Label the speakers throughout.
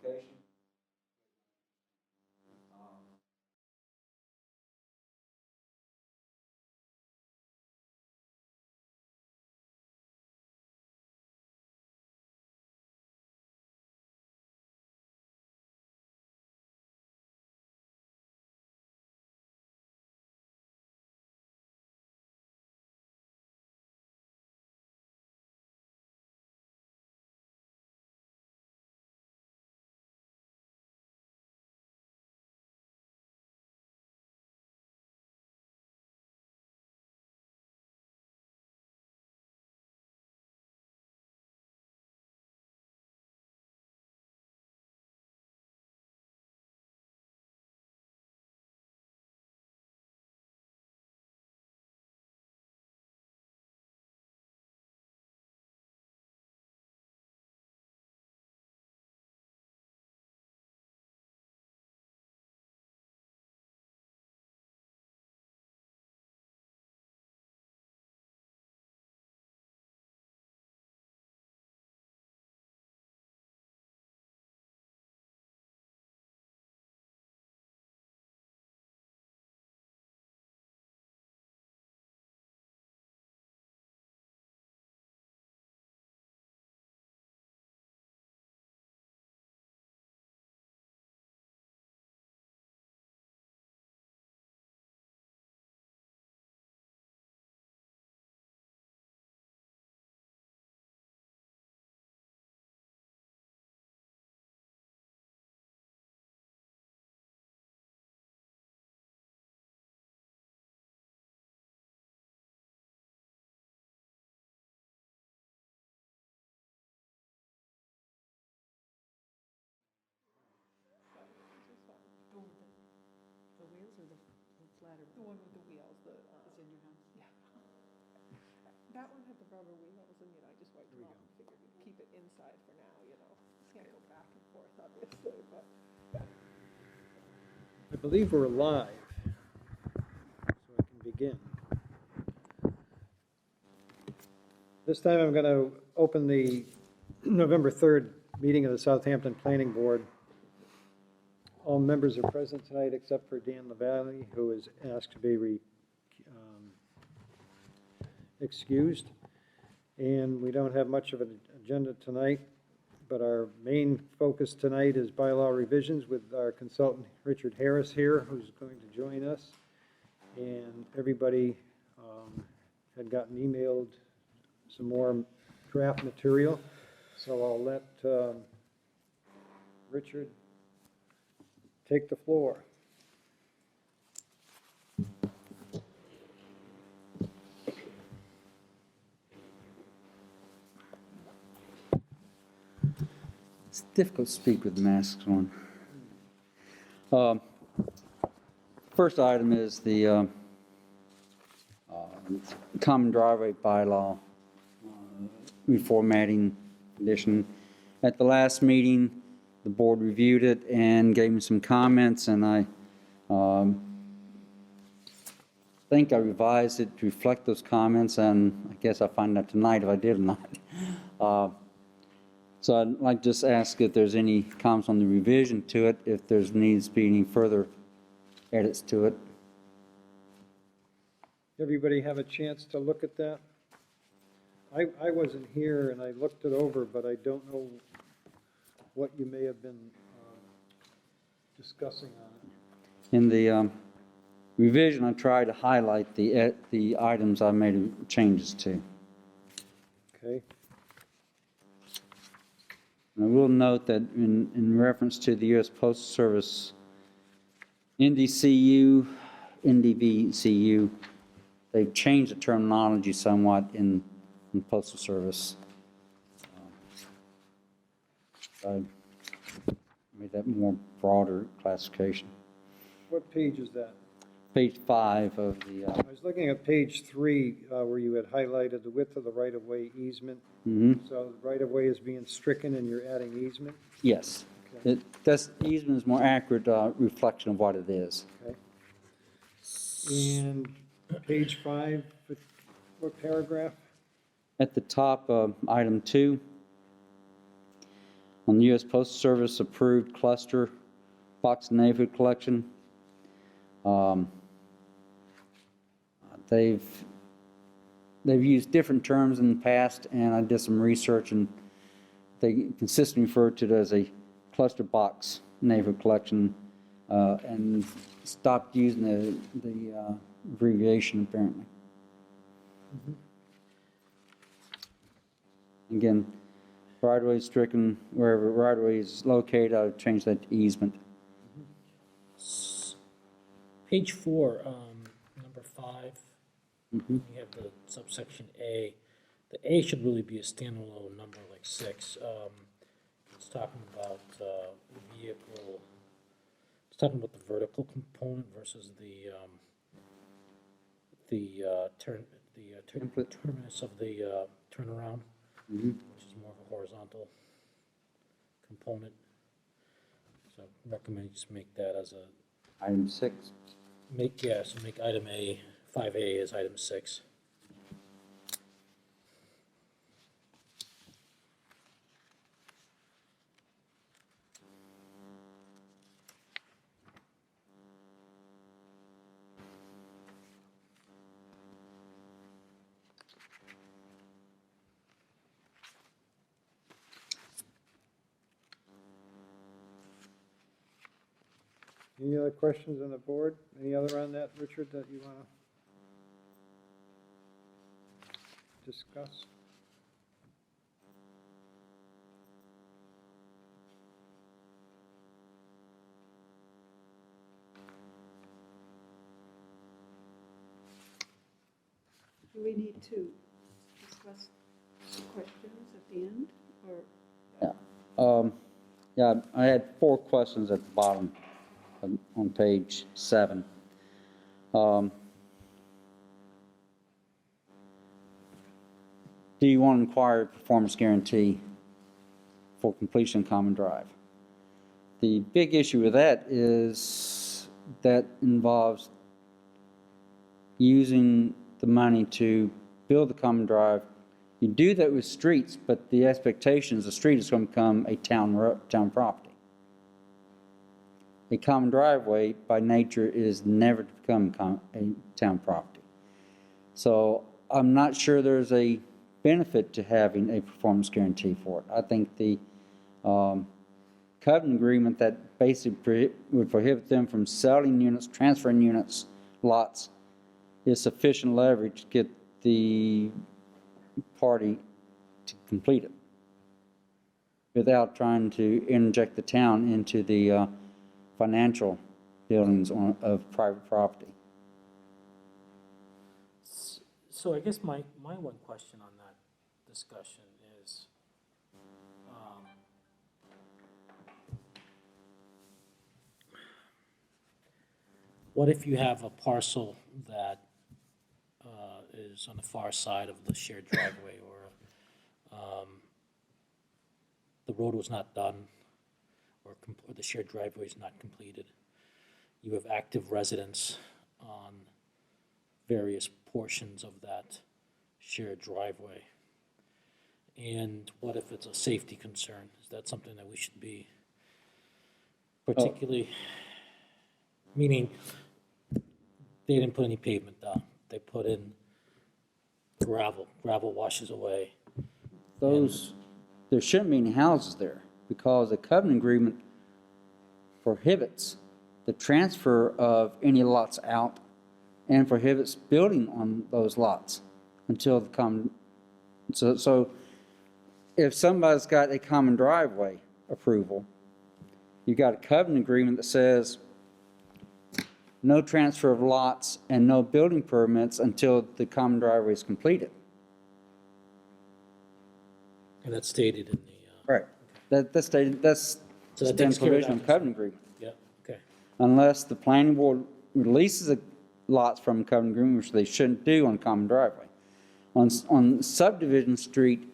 Speaker 1: clarification.
Speaker 2: The wheels or the flatter?
Speaker 3: The one with the wheels,
Speaker 2: It's in your house?
Speaker 3: yeah. That one had the rubber wheels, and, I just wiped them off and figured we'd keep it inside for now, Can't go back and forth, obviously, but.
Speaker 4: I believe we're live, so I can begin. This time I'm going to open the November 3rd meeting of the Southampton Planning Board. All members are present tonight except for Dan LaValle, who is asked to be excused. And we don't have much of an agenda tonight, but our main focus tonight is bylaw revisions with our consultant Richard Harris here, who's going to join us. And everybody had gotten emailed some more draft material, so I'll let Richard take the floor.
Speaker 1: It's difficult to speak with the masks on. First item is the common driveway bylaw reformatting edition. At the last meeting, the board reviewed it and gave me some comments, and I think I revised it to reflect those comments, and I guess I'll find out tonight if I did or not. So I'd like to just ask if there's any comments on the revision to it, if there's needs to be any further edits to it.
Speaker 4: Everybody have a chance to look at that? I wasn't here and I looked it over, but I don't know what you may have been discussing on it.
Speaker 1: In the revision, I tried to highlight the items I made changes to.
Speaker 4: Okay.
Speaker 1: And I will note that in reference to the U.S. Postal Service, NDCU, NDVCU, they've changed the terminology somewhat in Postal Service. I made that more broader classification.
Speaker 4: What page is that?
Speaker 1: Page 5 of the.
Speaker 4: I was looking at page 3 where you had highlighted the width of the right-of-way easement.
Speaker 1: Mm-hmm.
Speaker 4: So the right-of-way is being stricken and you're adding easement?
Speaker 1: Yes.
Speaker 4: Okay.
Speaker 1: Easement is more accurate reflection of what it is.
Speaker 4: Okay. And page 5, what paragraph?
Speaker 1: At the top of item 2, On the U.S. Postal Service approved cluster box neighborhood collection. They've used different terms in the past, and I did some research, and they consistently refer to it as a cluster box neighborhood collection, and stopped using the abbreviation apparently. Again, right-of-way stricken wherever right-of-way is located. I would change that to easement.
Speaker 5: Page 4, number 5, you have the subsection A. The A should really be a standalone number like 6. It's talking about vehicle, it's talking about the vertical component versus the terminus of the turnaround, which is more of a horizontal component. So I recommend you just make that as a
Speaker 1: Item 6.
Speaker 5: make item A, 5A as item 6.
Speaker 4: Any other questions on the board? Any other on that, Richard, that you want to discuss?
Speaker 2: Do we need to discuss questions at the end, or?
Speaker 1: Yeah, I had 4 questions at the bottom on page 7. Do you want to inquire performance guarantee for completion of common drive? The big issue with that is that involves using the money to build the common drive. You do that with streets, but the expectation is the street is going to become a town property. A common driveway, by nature, is never to become a town property. So I'm not sure there's a benefit to having a performance guarantee for it. I think the covenant agreement that basically would prohibit them from selling units, transferring units, lots, is sufficient leverage to get the party to complete it without trying to interject the town into the financial dealings of private property.
Speaker 5: So I guess my one question on that discussion is, what if you have a parcel that is on the far side of the shared driveway, or the road was not done, or the shared driveway is not completed? You have active residents on various portions of that shared driveway. And what if it's a safety concern? Is that something that we should be particularly, meaning they didn't put any pavement down, they put in gravel washes away.
Speaker 1: There shouldn't be any houses there because the covenant agreement prohibits the transfer of any lots out and prohibits building on those lots until the common. So if somebody's got a common driveway approval, you've got a covenant agreement that says no transfer of lots and no building permits until the common driveway is completed.
Speaker 5: And that's stated in the.
Speaker 1: Right. That's stated. That's
Speaker 5: So that
Speaker 1: the
Speaker 5: takes care of
Speaker 1: provision
Speaker 5: that
Speaker 1: of covenant agreement.
Speaker 5: Yeah, okay.
Speaker 1: Unless the planning board releases the lots from a covenant agreement, which they shouldn't do on common driveway. On subdivision street,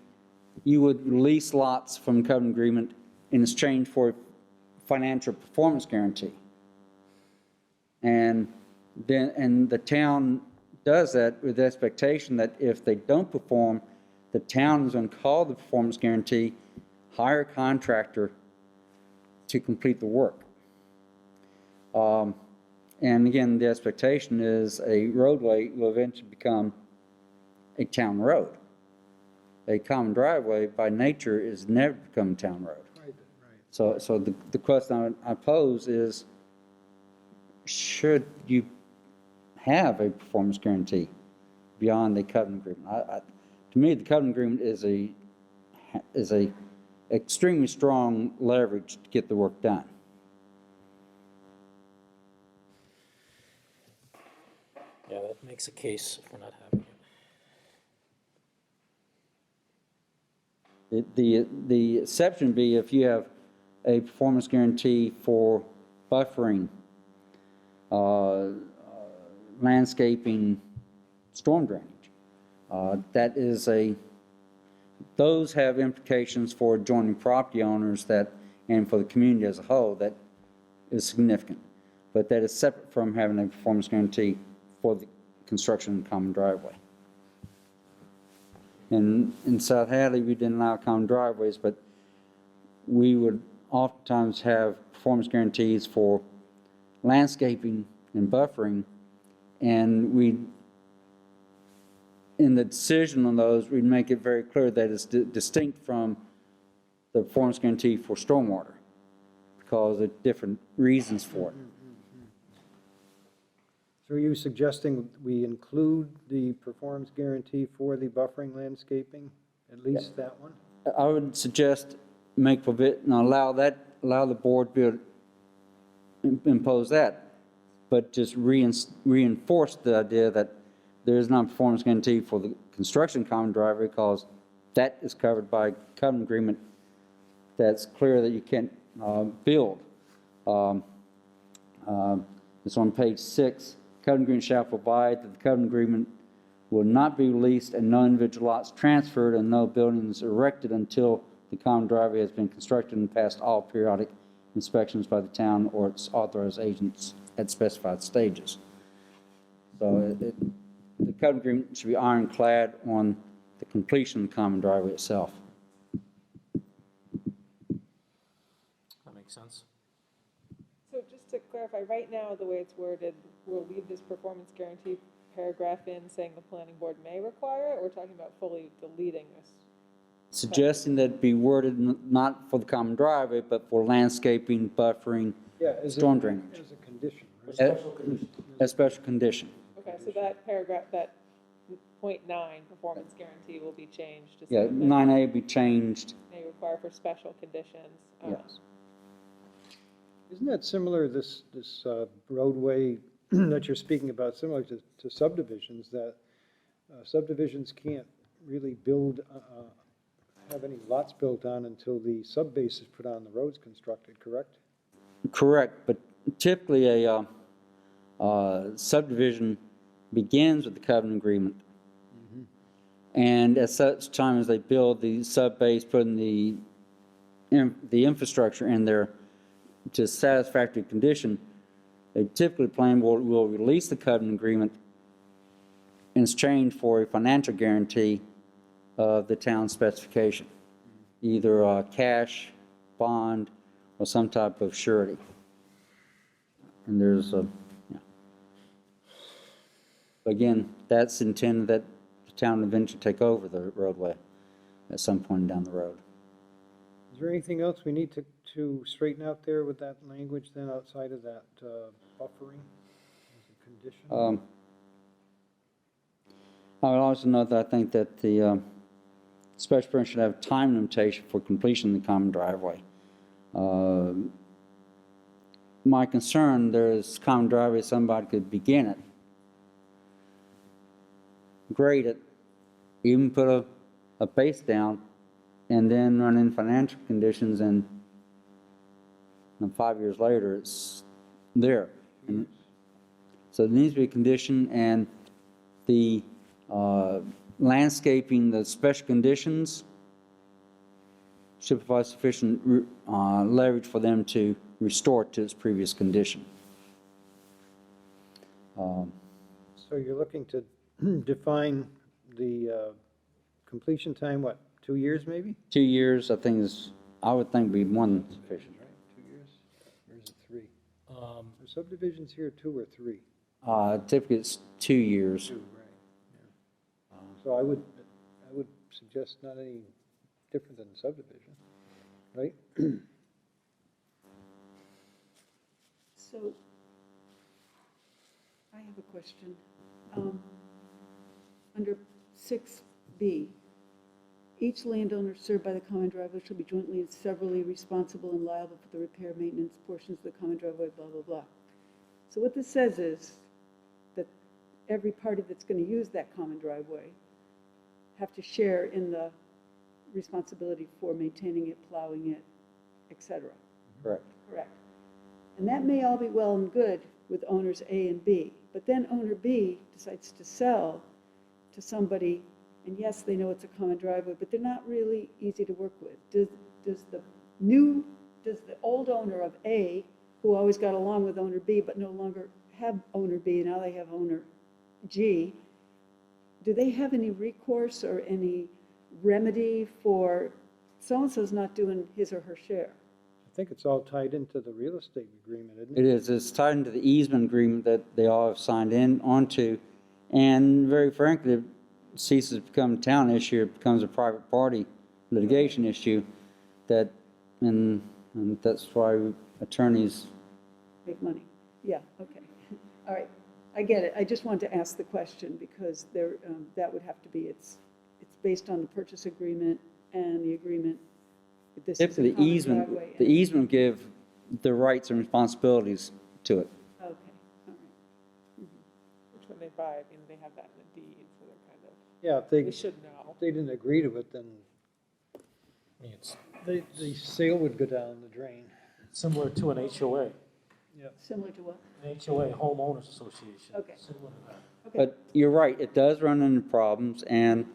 Speaker 1: you would release lots from covenant agreement in exchange for financial performance guarantee. And the town does that with the expectation that if they don't perform, the town is going to call the performance guarantee hire a contractor to complete the work. And again, the expectation is a roadway will eventually become a town road. A common driveway by nature is never become a town road.
Speaker 4: Right.
Speaker 1: So the question I pose is, should you have a performance guarantee beyond the covenant agreement? To me, the covenant agreement is a extremely strong leverage to get the work done.
Speaker 5: Yeah, that makes a case for not having it.
Speaker 1: The exception would be if you have a performance guarantee for buffering, landscaping, storm drainage. Those have implications for adjoining property owners and for the community as a whole that is significant. But that is separate from having a performance guarantee for the construction of a common driveway. And in South Hadley, we didn't allow common driveways, but we would oftentimes have performance guarantees for landscaping and buffering, and in the decision on those, we'd make it very clear that it's distinct from the performance guarantee for stormwater, because of different reasons for it.
Speaker 4: So are you suggesting we include the performance guarantee for the buffering landscaping, at least that one?
Speaker 1: I would suggest make provision, allow the board to impose that, but just reinforce the idea that there is not a performance guarantee for the construction common driveway, because that is covered by covenant agreement that's clear that you can't build. It's on page 6. Covenant agreement shall provide that the covenant agreement will not be released and no individual lots transferred and no buildings erected until the common driveway has been constructed and passed all periodic inspections by the town or its authorized agents at specified stages. So the covenant agreement should be ironclad on the completion of the common driveway itself.
Speaker 5: That makes sense.
Speaker 3: So just to clarify, right now, the way it's worded, we'll leave this performance guarantee paragraph in saying the planning board may require it, or we're talking about fully deleting this?
Speaker 1: Suggesting that it be worded not for the common driveway, but for landscaping, buffering, storm drainage.
Speaker 4: As a condition, right?
Speaker 1: As special condition.
Speaker 3: Okay, so that paragraph, that .9 performance guarantee will be changed to say
Speaker 1: Yeah,
Speaker 3: that
Speaker 1: 9A be changed.
Speaker 3: may require for special conditions.
Speaker 1: Yes.
Speaker 4: Isn't that similar, this roadway that you're speaking about, similar to subdivisions, that subdivisions can't really have any lots built on until the subbase is put on, the road's constructed, correct?
Speaker 1: Correct, but typically a subdivision begins with the covenant agreement. And at such time as they build the subbase, putting the infrastructure in there to satisfactory condition, they typically planning board will release the covenant agreement in exchange for a financial guarantee of the town specification, either cash, bond, or some type of surety. And there's a, again, that's intended that the town eventually take over the roadway at some point down the road.
Speaker 4: Is there anything else we need to straighten out there with that language then, outside of that buffering as a condition?
Speaker 1: I would also note that I think that the special permit should have time limitation for completion of the common driveway. My concern, there's common driveway, somebody could begin it, grade it, even put a base down, and then run in financial conditions, and 5 years later, it's there. And so there needs to be a condition, and the landscaping, the special conditions should provide sufficient leverage for them to restore it to its previous condition.
Speaker 4: So you're looking to define the completion time, what, 2 years maybe?
Speaker 1: 2 years, I think, is I would think be more than sufficient.
Speaker 4: Right, 2 years, or is it 3? Are subdivisions here 2 or 3?
Speaker 1: Typically it's 2 years.
Speaker 4: 2, right, yeah. So I would suggest not any different than subdivision, right?
Speaker 2: So, I have a question. Under 6B, each landowner served by the common driveway shall be jointly and severally responsible and liable for the repair, maintenance, portions of the common driveway, blah, blah, blah. So what this says is that every party that's going to use that common driveway have to share in the responsibility for maintaining it, plowing it, et cetera.
Speaker 1: Correct.
Speaker 2: Correct. And that may all be well and good with owners A and B, but then owner B decides to sell to somebody, and yes, they know it's a common driveway, but they're not really easy to work with. Does the old owner of A, who always got along with owner B, but no longer have owner B, now they have owner G, do they have any recourse or any remedy for so-and-so's not doing his or her share?
Speaker 4: I think it's all tied into the real estate agreement, isn't
Speaker 1: It
Speaker 4: it?
Speaker 1: is. It's tied into the easement agreement that they all have signed in onto. And very frankly, it ceases to become a town issue. It becomes a private party litigation issue that, and that's why attorneys.
Speaker 2: Make money. Yeah, okay. All right. I get it. I just wanted to ask the question because there, that would have to be, it's based on the purchase agreement and the agreement. This is a
Speaker 1: The
Speaker 2: common
Speaker 1: easement,
Speaker 2: driveway
Speaker 1: the
Speaker 2: and-
Speaker 1: easement give the rights and responsibilities to it.
Speaker 2: Okay, all right.
Speaker 3: Which when they buy, I mean, they have that in the deed, so they're kind of,
Speaker 4: Yeah, if
Speaker 3: they should know.
Speaker 4: they didn't agree to it, then
Speaker 5: I mean, it's
Speaker 4: the sale would go down the drain.
Speaker 5: similar to an HOA,
Speaker 2: Similar to what?
Speaker 5: an HOA, homeowners association.
Speaker 2: Okay.
Speaker 5: Similar to that.
Speaker 2: Okay.
Speaker 1: But you're right, it does run into problems, and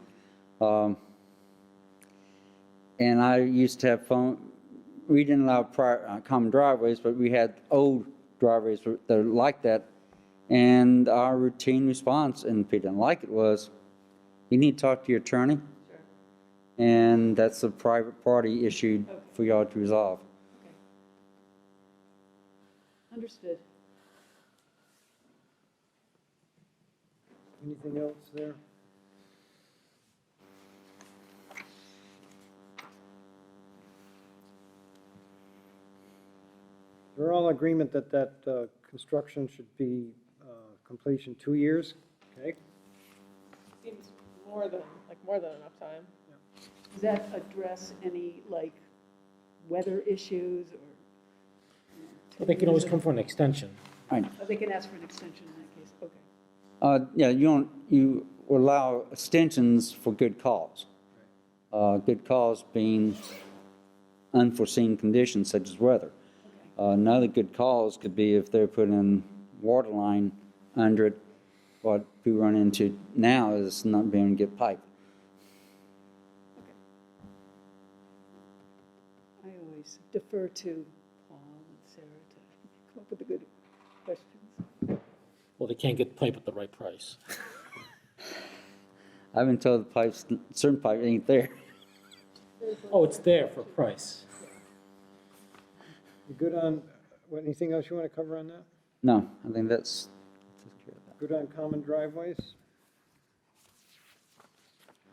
Speaker 1: I used to have we didn't allow common driveways, but we had old driveways that are like that, and our routine response, and if he didn't like it, was, you need to talk to your attorney,
Speaker 2: Sure.
Speaker 1: and that's a private party issue
Speaker 2: Okay.
Speaker 1: for y'all to resolve.
Speaker 2: Okay. Understood.
Speaker 4: Anything else there? We're all in agreement that construction should be completion 2 years, okay?
Speaker 3: Seems more than enough time.
Speaker 2: Does that address any, like, weather issues or?
Speaker 5: But they can always come for an extension.
Speaker 1: Right.
Speaker 2: Oh, they can ask for an extension in that case, okay.
Speaker 1: Yeah, you allow extensions for good cause. Good cause being unforeseen conditions such as weather. Another good cause could be if they're putting in water line under it. What we run into now is not being able to get pipe.
Speaker 2: I always defer to Paul and Sarah to come up with the good questions.
Speaker 5: Well, they can't get pipe at the right price.
Speaker 1: I've been told the pipes, certain pipe ain't there.
Speaker 5: Oh, it's there for price.
Speaker 4: You good on, anything else you want to cover on that?
Speaker 1: No, I think that's takes care of that.
Speaker 4: Good on common driveways?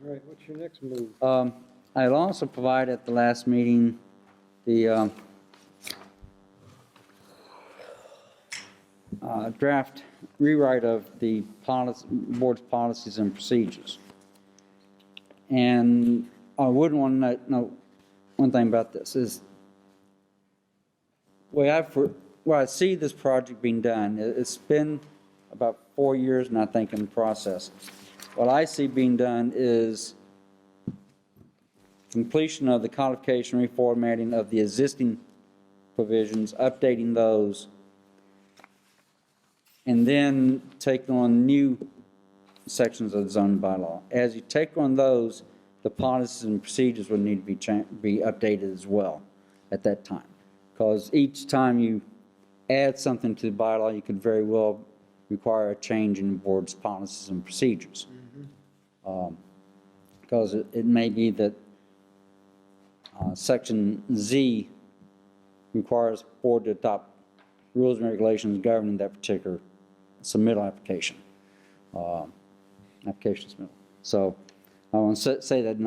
Speaker 4: All right, what's your next move?
Speaker 1: I'll also provide at the last meeting the draft rewrite of the board's policies and procedures. And I would want to know one thing about this is, where I see this project being done, it's been about 4 years, and I think in the process. What I see being done is completion of the codification, reformatting of the existing provisions, updating those, and then take on new sections of the zoning bylaw. As you take on those, the policies and procedures would need to be updated as well at that time. Because each time you add something to the bylaw, you could very well require a change in the board's policies and procedures. Because it may be that Section Z requires board to adopt rules and regulations governing that particular submittal application. Application submittal. So I want to say that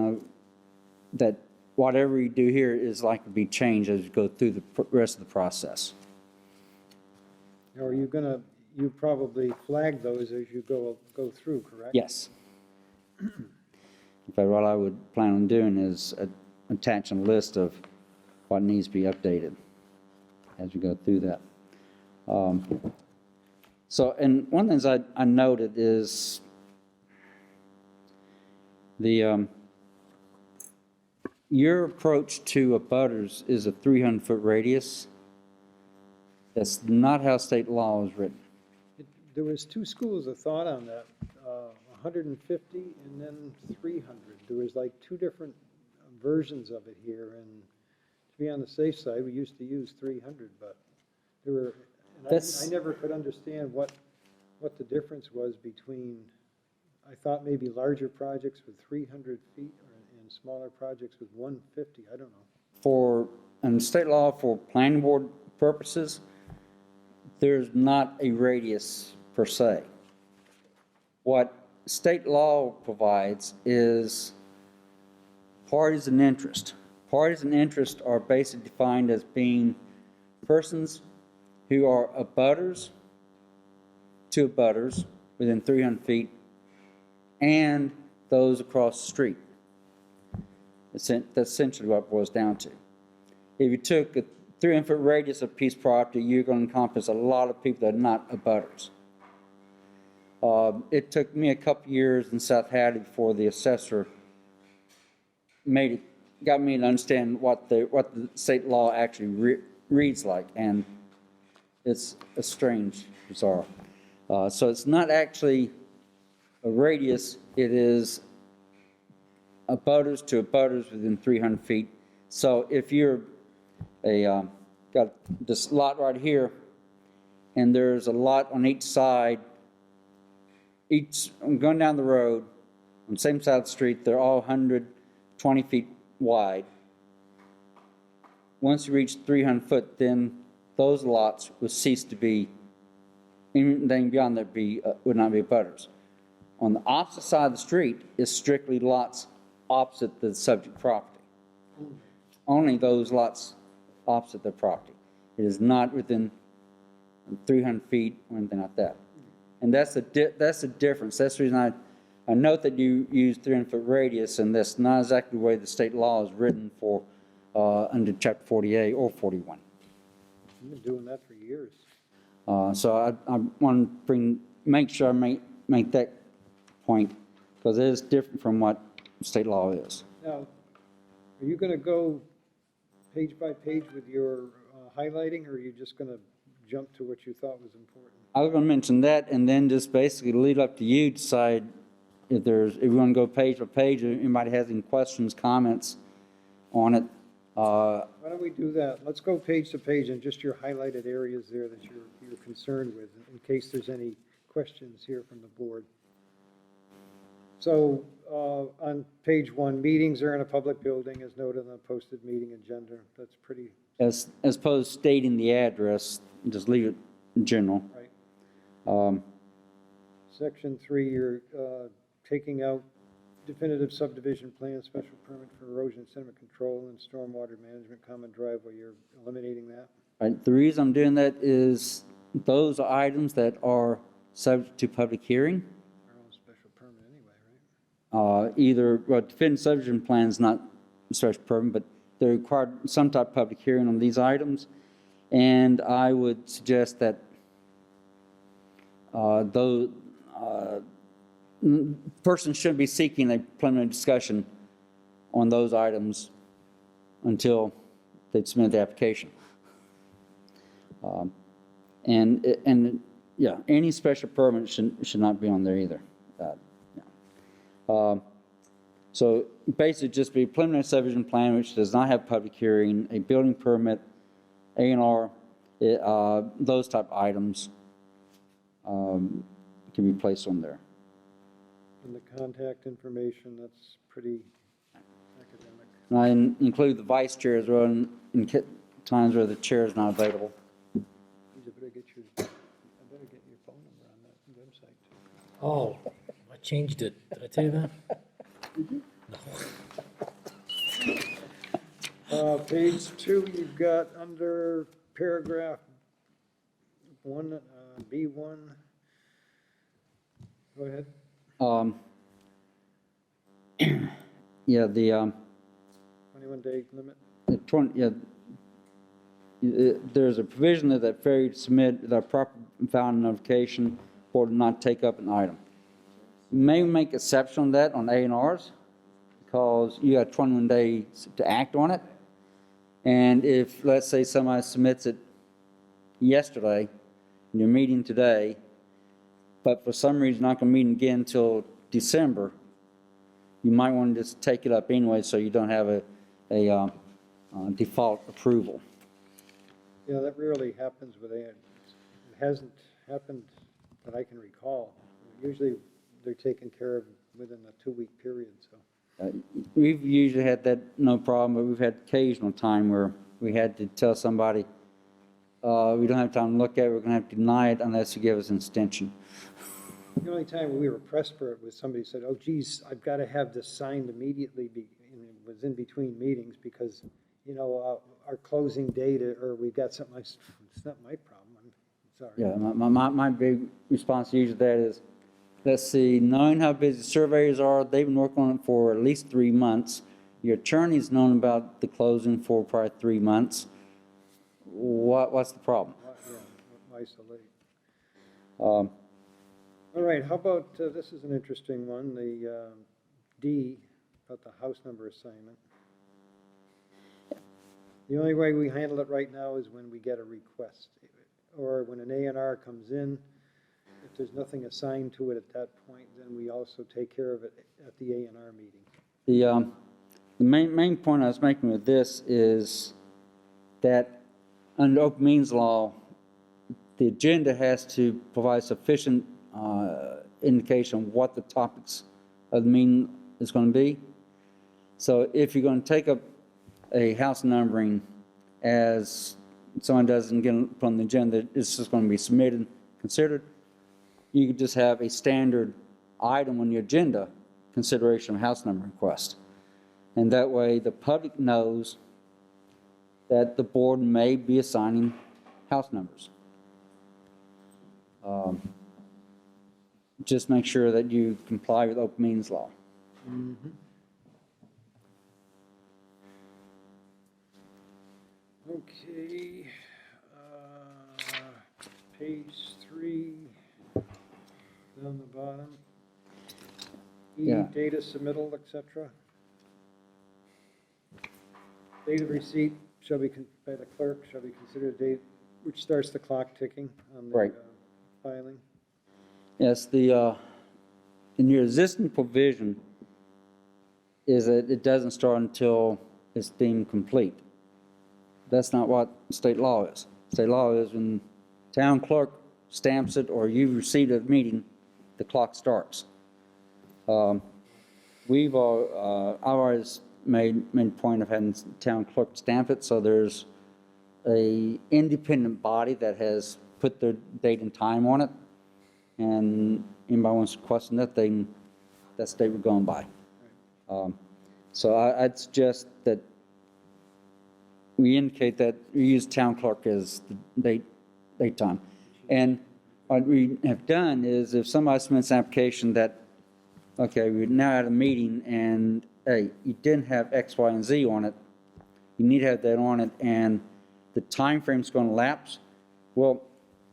Speaker 1: that whatever you do here is likely to be changed as you go through the rest of the process.
Speaker 4: Now, are you gonna, you probably flag those as you go through, correct?
Speaker 1: Yes. In fact, what I would plan on doing is attaching a list of what needs to be updated as we go through that. So, and one of the things I noted is your approach to abutters is a 300-foot radius. That's not how state law is written.
Speaker 4: There was two schools of thought on that, 150 and then 300. There was like two different versions of it here, and to be on the safe side, we used to use 300, but there were, and I never could understand what the difference was between, I thought maybe larger projects with 300 feet and smaller projects with 150, I don't know. In state law, for planning board purposes, there's not a radius per se. What state law provides is parties in interest. Parties in interest are basically defined as being persons who are abutters to abutters within 300 feet and those across the street. That's essentially what it boils down to. If you took a 300-foot radius of piece of property, you're going to encompass a lot of people that are not abutters. It took me a couple years in South Hattie before the assessor got me to understand what the state law actually reads like, and it's a strange, bizarre. So it's not actually a radius, it is abutters to abutters within 300 feet. So if you're got this lot right here, and there's a lot on each side, going down the road, on the same side of the street, they're all 120 feet wide. Once you reach 300 foot, then those lots would cease to be, anything beyond that would not be abutters. On the opposite side of the street is strictly lots opposite the subject property. Only those lots opposite the property. It is not within 300 feet or anything like that. And that's the difference. That's the reason I note that you use 300-foot radius, and that's not exactly the way the state law is written for under Chapter 48 or 41. I've been doing that for years.
Speaker 1: So I want to make sure I make that point, because it is different from what state law is.
Speaker 4: Now, are you going to go page by page with your highlighting, or are you just going to jump to what you thought was important?
Speaker 1: I was going to mention that, and then just basically leave it up to you to decide if you want to go page by page, or anybody has any questions, comments on it.
Speaker 4: Why don't we do that? Let's go page to page and just your highlighted areas there that you're concerned with, in case there's any questions here from the board. So on page 1, meetings are in a public building as noted on the posted meeting agenda. That's pretty...
Speaker 1: As opposed to stating the address, just leave it in general.
Speaker 4: Right. Section 3, you're taking out definitive subdivision plan, special permit for erosion sediment control and stormwater management common driveway. You're eliminating that?
Speaker 1: Right. The reason I'm doing that is those are items that are subject to public hearing.
Speaker 4: They're all special permit anyway, right?
Speaker 1: Either, well, definitive subdivision plan is not special permit, but they require some type of public hearing on these items. And I would suggest that person should be seeking a preliminary discussion on those items until they submit the application. And yeah, any special permit should not be on there either. So basically just be preliminary subdivision plan, which does not have public hearing, a building permit, A&R, those type of items can be placed on there.
Speaker 4: And the contact information, that's pretty academic.
Speaker 1: And I include the vice chair as well in times where the chair is not available.
Speaker 4: I better get your phone number on that website.
Speaker 5: Oh, I changed it. Did I tell you that?
Speaker 4: Page 2, you've got under paragraph 1, B1. Go ahead.
Speaker 1: Yeah, the
Speaker 4: 21-day limit.
Speaker 1: the 20, yeah, there's a provision that failure to submit the proper found notification or to not take up an item. You may make exception on that on A&Rs because you have 21 days to act on it. And if, let's say, somebody submits it yesterday, and you're meeting today, but for some reason not going to meet again until December, you might want to just take it up anyway so you don't have a default approval.
Speaker 4: Yeah, that rarely happens with it. It hasn't happened that I can recall. Usually they're taken care of within a 2-week period, so.
Speaker 1: We've usually had that no problem, but we've had occasional time where we had to tell somebody, we don't have time to look at it, we're going to have to deny it unless you give us an extension.
Speaker 4: The only time we were pressed for it was somebody said, oh geez, I've got to have this signed immediately, and it was in between meetings because, you know, our closing date, or we've got something, it's not my problem, I'm sorry.
Speaker 1: Yeah, my big response usually to that is, let's see, knowing how busy surveyors are, they've been working on it for at least 3 months. Your attorney's known about the closing for probably 3 months. What's the problem?
Speaker 4: Yeah, why so late? All right, how about, this is an interesting one, the D, about the house number assignment. The only way we handle it right now is when we get a request, or when an A&R comes in. If there's nothing assigned to it at that point, then we also take care of it at the A&R meeting.
Speaker 1: The main point I was making with this is that under open meetings law, the agenda has to provide sufficient indication of what the topics of the meeting is going to be. So if you're going to take up a house numbering as someone doesn't get put on the agenda, it's just going to be submitted, considered, you could just have a standard item on the agenda, consideration of house number request. And that way the public knows that the board may be assigning house numbers. Just make sure that you comply with open meetings law.
Speaker 4: Mm-hmm. Okay, page 3, down the bottom. E,
Speaker 1: Yeah.
Speaker 4: data submittal, etc. Date of receipt shall be, by the clerk, shall be considered a date which starts the clock ticking on the
Speaker 1: Right.
Speaker 4: filing.
Speaker 1: Yes, in your existing provision is that it doesn't start until it's deemed complete. That's not what state law is. State law is when town clerk stamps it or you received a meeting, the clock starts. I've always made a point of having town clerk stamp it, so there's a independent body that has put their date and time on it, and anybody wants to question that, that's the date we're going by. So I'd suggest that we indicate that we use town clerk as the date time. And what we have done is if somebody submits an application that, okay, we're now at a meeting and, hey, you didn't have X, Y, and Z on it, you need to have that on it, and the time frame's going to lapse, well,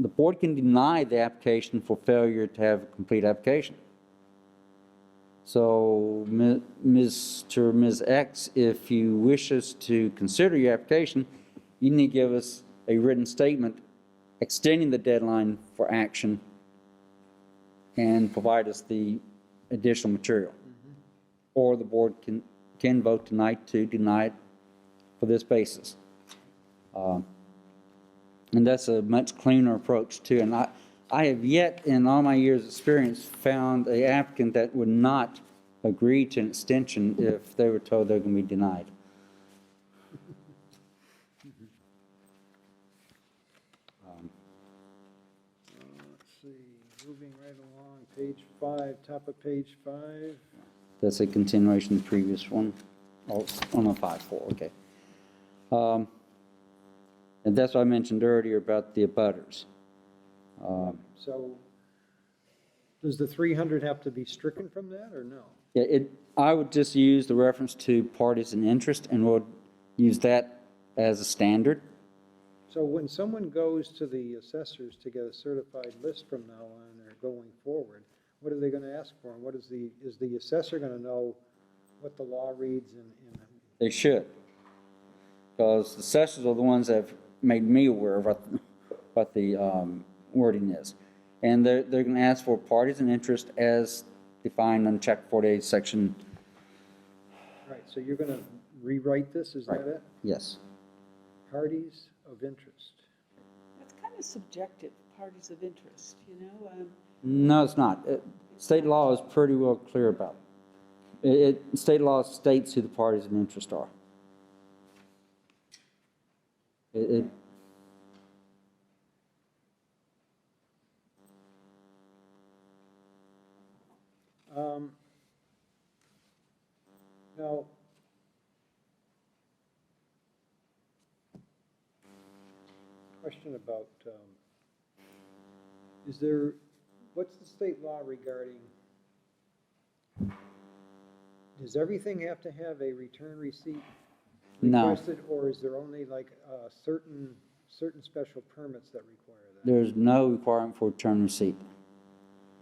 Speaker 1: the board can deny the application for failure to have a complete application. So, Mr. or Ms. X, if you wish us to consider your application, you need to give us a written statement extending the deadline for action and provide us the additional material. Or the board can vote tonight to deny it for this basis. And that's a much cleaner approach too. And I have yet, in all my years' experience, found an applicant that would not agree to an extension if they were told they're going to be denied.
Speaker 4: see, moving right along, page 5, top of page 5.
Speaker 1: That's a continuation of the previous one. Oh, no, 5.4, okay. And that's what I mentioned earlier about the abutters.
Speaker 4: So does the 300 have to be stricken from that, or no?
Speaker 1: Yeah, I would just use the reference to parties in interest, and would use that as a standard.
Speaker 4: So when someone goes to the assessors to get a certified list from now on or going forward, what are they going to ask for? And is the assessor going to know what the law reads in
Speaker 1: They should, because the assessors are the ones that have made me aware of what the wording is. And they're going to ask for parties in interest as defined on Chapter 48, Section.
Speaker 4: Right, so you're going to rewrite this, is
Speaker 1: Right.
Speaker 4: that it?
Speaker 1: Yes.
Speaker 4: Parties of interest.
Speaker 2: That's kind of subjective, parties of interest, you know?
Speaker 1: No, it's not. State law is pretty well clear about it. State law states who the parties in interest are.
Speaker 4: Now, question about, what's the state law regarding, does everything have to have a return receipt
Speaker 1: No.
Speaker 4: requested, or is there only like certain special permits that require that?
Speaker 1: There's no requirement for return receipt.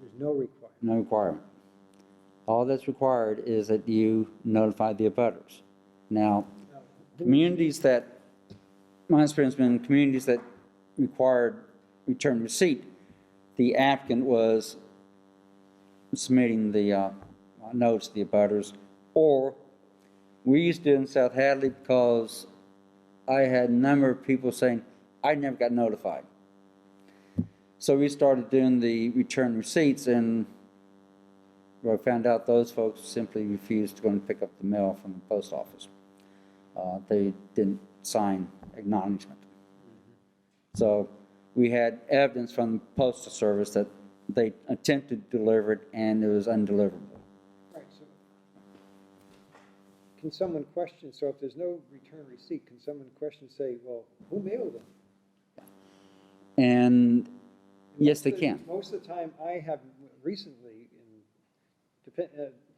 Speaker 4: There's no requirement.
Speaker 1: No requirement. All that's required is that you notify the abutters. Now, communities that, my experience has been communities that required return receipt, the applicant was submitting the notes to the abutters, or we used to do in South Hadley because I had a number of people saying, I never got notified. So we started doing the return receipts, and I found out those folks simply refused to go and pick up the mail from the post office. They didn't sign acknowledgement. So we had evidence from the Postal Service that they attempted to deliver it and it was undeliverable.
Speaker 4: Right, so can someone question, so if there's no return receipt, can someone question, say, well, who mailed them?
Speaker 1: And yes, they can.
Speaker 4: Most of the time, I have recently,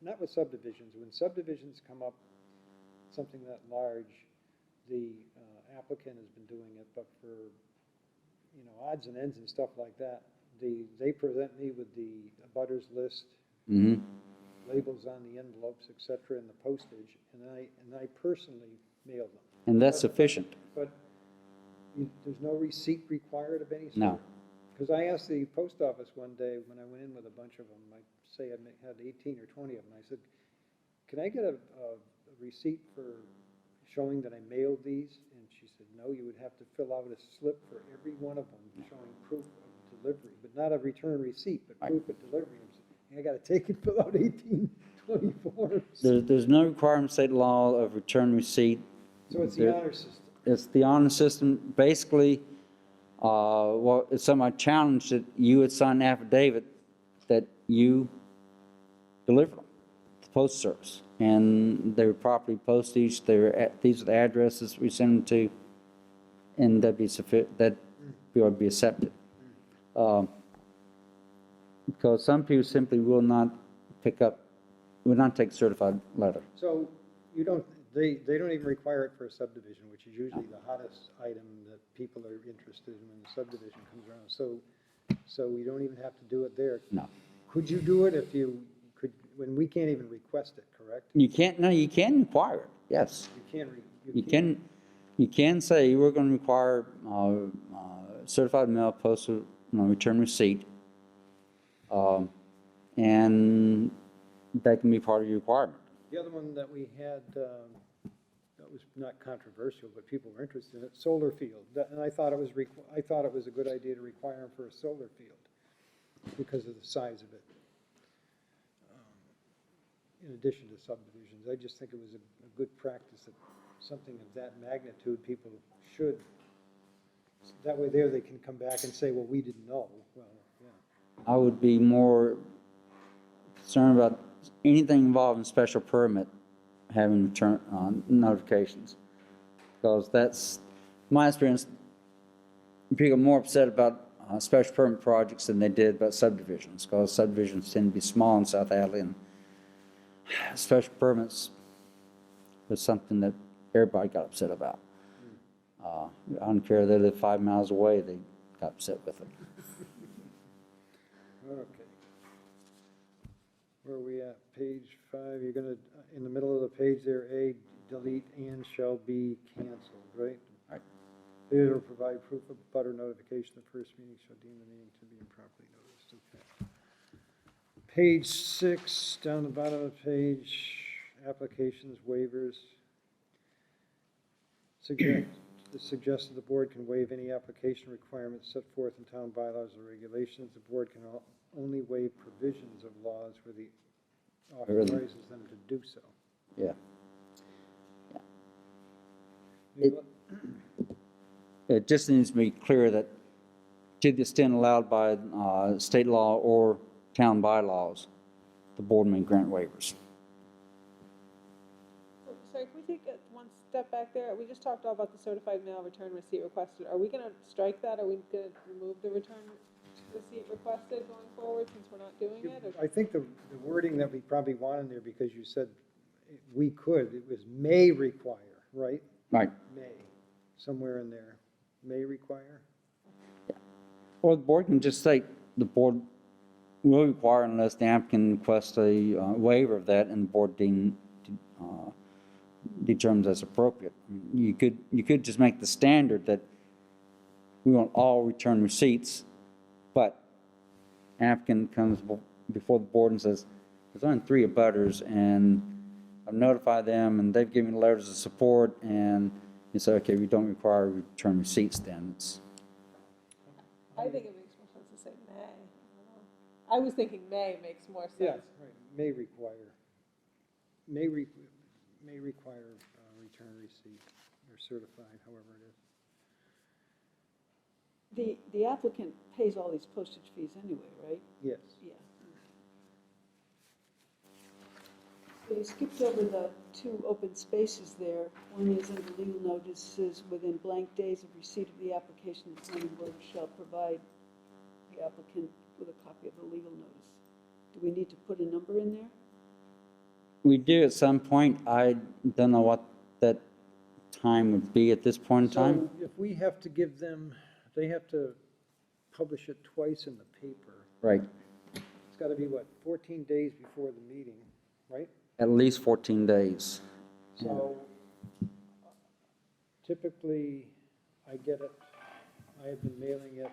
Speaker 4: not with subdivisions, when subdivisions come up, something that large, the applicant has been doing it, but for, odds and ends and stuff like that, they present me with the abutters list, labels on the envelopes, et cetera, and the postage, and I personally mail them.
Speaker 1: And that's sufficient.
Speaker 4: But there's no receipt required of any sort?
Speaker 1: No.
Speaker 4: Because I asked the post office one day when I went in with a bunch of them, I say I had 18 or 20 of them, I said, can I get a receipt for showing that I mailed these? And she said, no, you would have to fill out a slip for every one of them showing proof of delivery, but not a return receipt, but proof of delivery. I got to take and fill out 18, 20 forms.
Speaker 1: There's no requirement in state law of return receipt.
Speaker 4: So it's the honor system.
Speaker 1: It's the honor system. Basically, if somebody challenged it, you would sign an affidavit that you deliver them to the Post Service. And they were properly postage. These are the addresses we send them to, and that would be accepted. Because some people simply will not take a certified letter.
Speaker 4: So they don't even require it for a subdivision, which is usually the hottest item that people are interested in when the subdivision comes around. So we don't even have to do it there.
Speaker 1: No.
Speaker 4: Could you do it if you could, when we can't even request it, correct?
Speaker 1: You can't. No, you can require it. Yes. You can say we're going to require certified mail, postal return receipt, and that can be part of your requirement.
Speaker 4: The other one that we had that was not controversial, but people were interested in it, solar field. And I thought it was a good idea to require them for a solar field because of the size of it. In addition to subdivisions, I just think it was a good practice that something of that magnitude people should. That way there they can come back and say, well, we didn't know. Well, yeah.
Speaker 1: I would be more concerned about anything involving special permit having return notifications. Because that's, my experience, people are more upset about special permit projects than they did about subdivisions, because subdivisions tend to be small in South Hadley, and special permits was something that everybody got upset about. I don't care, they live 5 miles away, they got upset with it.
Speaker 4: Okay. Where are we at? Page 5, you're gonna, in the middle of the page there, A, delete and shall be canceled, right?
Speaker 1: Right.
Speaker 4: Failure to provide proof of butter notification of first meeting shall deem the meeting to be improperly noticed, okay. Page 6, down the bottom of the page, applications, waivers. Suggested the board can waive any application requirements set forth in town bylaws or regulations. The board can only waive provisions of laws where the authorizes them to do so.
Speaker 1: Yeah.
Speaker 4: You
Speaker 1: It just needs to be clear that to the extent allowed by state law or town bylaws, the board may grant waivers.
Speaker 3: Sorry, can we take one step back there? We just talked all about the certified mail return receipt requested. Are we gonna strike that? Are we gonna remove the return receipt requested going forward since we're not doing it? Or-
Speaker 4: I think the wording that we probably want in there, because you said we could, it was may require, right?
Speaker 1: Right.
Speaker 4: May, somewhere in there, may require.
Speaker 1: Or the board can just say the board will require unless the applicant requests a waiver of that and the board determines as appropriate. You could just make the standard that we want all return receipts, but applicant comes before the board and says, there's only 3 abutters and I've notified them and they've given me letters of support, and you say, okay, we don't require return receipts then.
Speaker 3: I think it makes more sense to say may. I don't know. I was thinking may makes more sense.
Speaker 4: Yeah, right, may require. May require return receipt or certified, however it is.
Speaker 2: The applicant pays all these postage fees anyway, right?
Speaker 4: Yes.
Speaker 2: Yeah. So you skipped over the 2 open spaces there. One is under legal notices within blank days of receipt of the application, the planning board shall provide the applicant with a copy of the legal notice. Do we need to put a number in there?
Speaker 1: We do at some point. I don't know what that time would be at this point in time.
Speaker 4: So if we have to give them, they have to publish it twice in the paper.
Speaker 1: Right.
Speaker 4: It's got to be, what, 14 days before the meeting, right?
Speaker 1: At least 14 days.
Speaker 4: So typically, I get it, I have been mailing it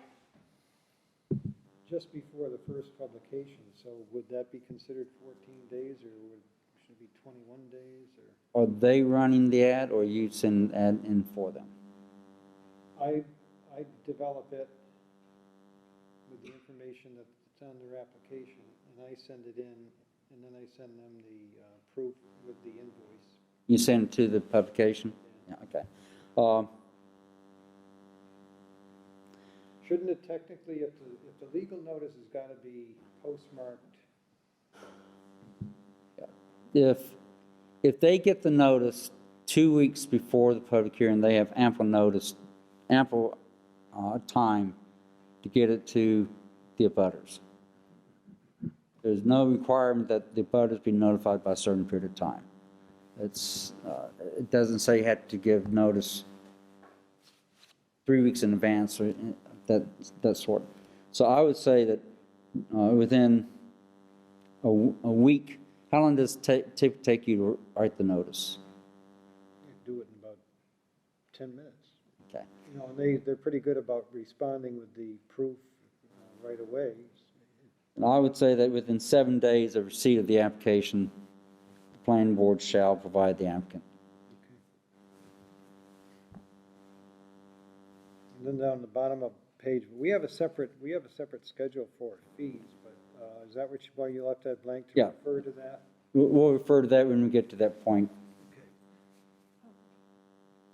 Speaker 4: just before the first publication, so would that be considered 14 days, or should it be 21 days, or?
Speaker 1: Are they running the ad, or you send the ad in for them?
Speaker 4: I develop it with the information that's on their application, and I send it in, and then I send them the proof with the invoice.
Speaker 1: You send it to the publication? Yeah, okay.
Speaker 4: Shouldn't it technically, if the legal notice has got to be postmarked?
Speaker 1: If they get the notice 2 weeks before the public hearing, they have ample notice, ample time to get it to the abutters. There's no requirement that the abutters be notified by a certain period of time. It doesn't say you have to give notice 3 weeks in advance or that sort. So I would say that within a week. How long does it take you to write the notice?
Speaker 4: You do it in about 10 minutes.
Speaker 1: Okay.
Speaker 4: You know, they're pretty good about responding with the proof right away.
Speaker 1: And I would say that within 7 days of receipt of the application, the planning board shall provide the applicant.
Speaker 4: And then down the bottom of the page, we have a separate schedule for fees, but is that why you left that blank to
Speaker 1: Yeah.
Speaker 4: refer to that?
Speaker 1: We'll refer to that when we get to that point.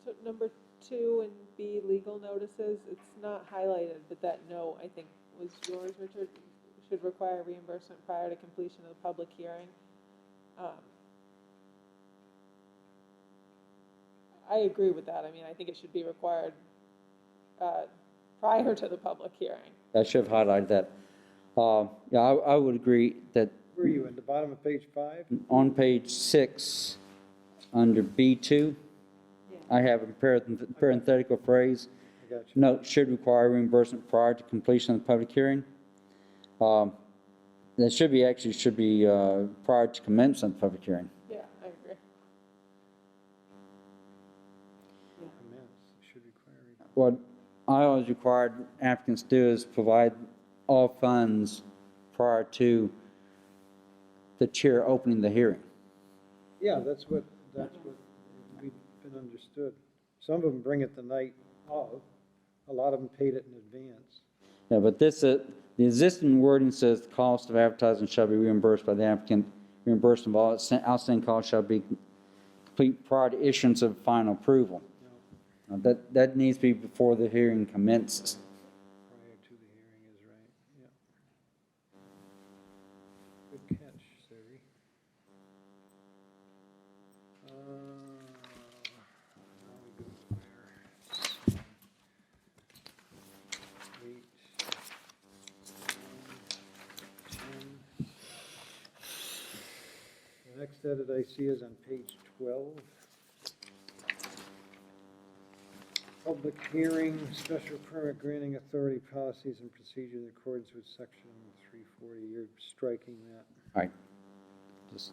Speaker 3: So number 2 and B, legal notices, it's not highlighted, but that note, I think, was yours, Richard? should require reimbursement prior to completion of the public hearing. I agree with that. I mean, I think it should be required prior to the public hearing.
Speaker 1: I should have highlighted that. Yeah, I would agree that
Speaker 4: Where are you, at the bottom of page 5?
Speaker 1: on page 6, under B2, I have a parenthetical phrase,
Speaker 4: I got you.
Speaker 1: note should require reimbursement prior to completion of the public hearing. That should be prior to commencement of the public hearing.
Speaker 3: Yeah, I agree.
Speaker 4: Should require.
Speaker 1: What I always required applicants to do is provide all funds prior to the chair opening the hearing.
Speaker 4: Yeah, that's what we've been understood. Some of them bring it the night of, a lot of them paid it in advance.
Speaker 1: Yeah, but this, the existing wording says the cost of advertising shall be reimbursed by the applicant. Reimbursement of all outstanding costs shall be complete prior to issuance of final approval. Now, that needs to be before the hearing commences.
Speaker 4: Prior to the hearing is right, yeah. Good catch, Sari. Now we go where? 8, 9, 10. The next edit I see is on page 12. Public hearing, special permit granting authority policies and procedures in accordance with section 340. You're striking that.
Speaker 1: All right. Just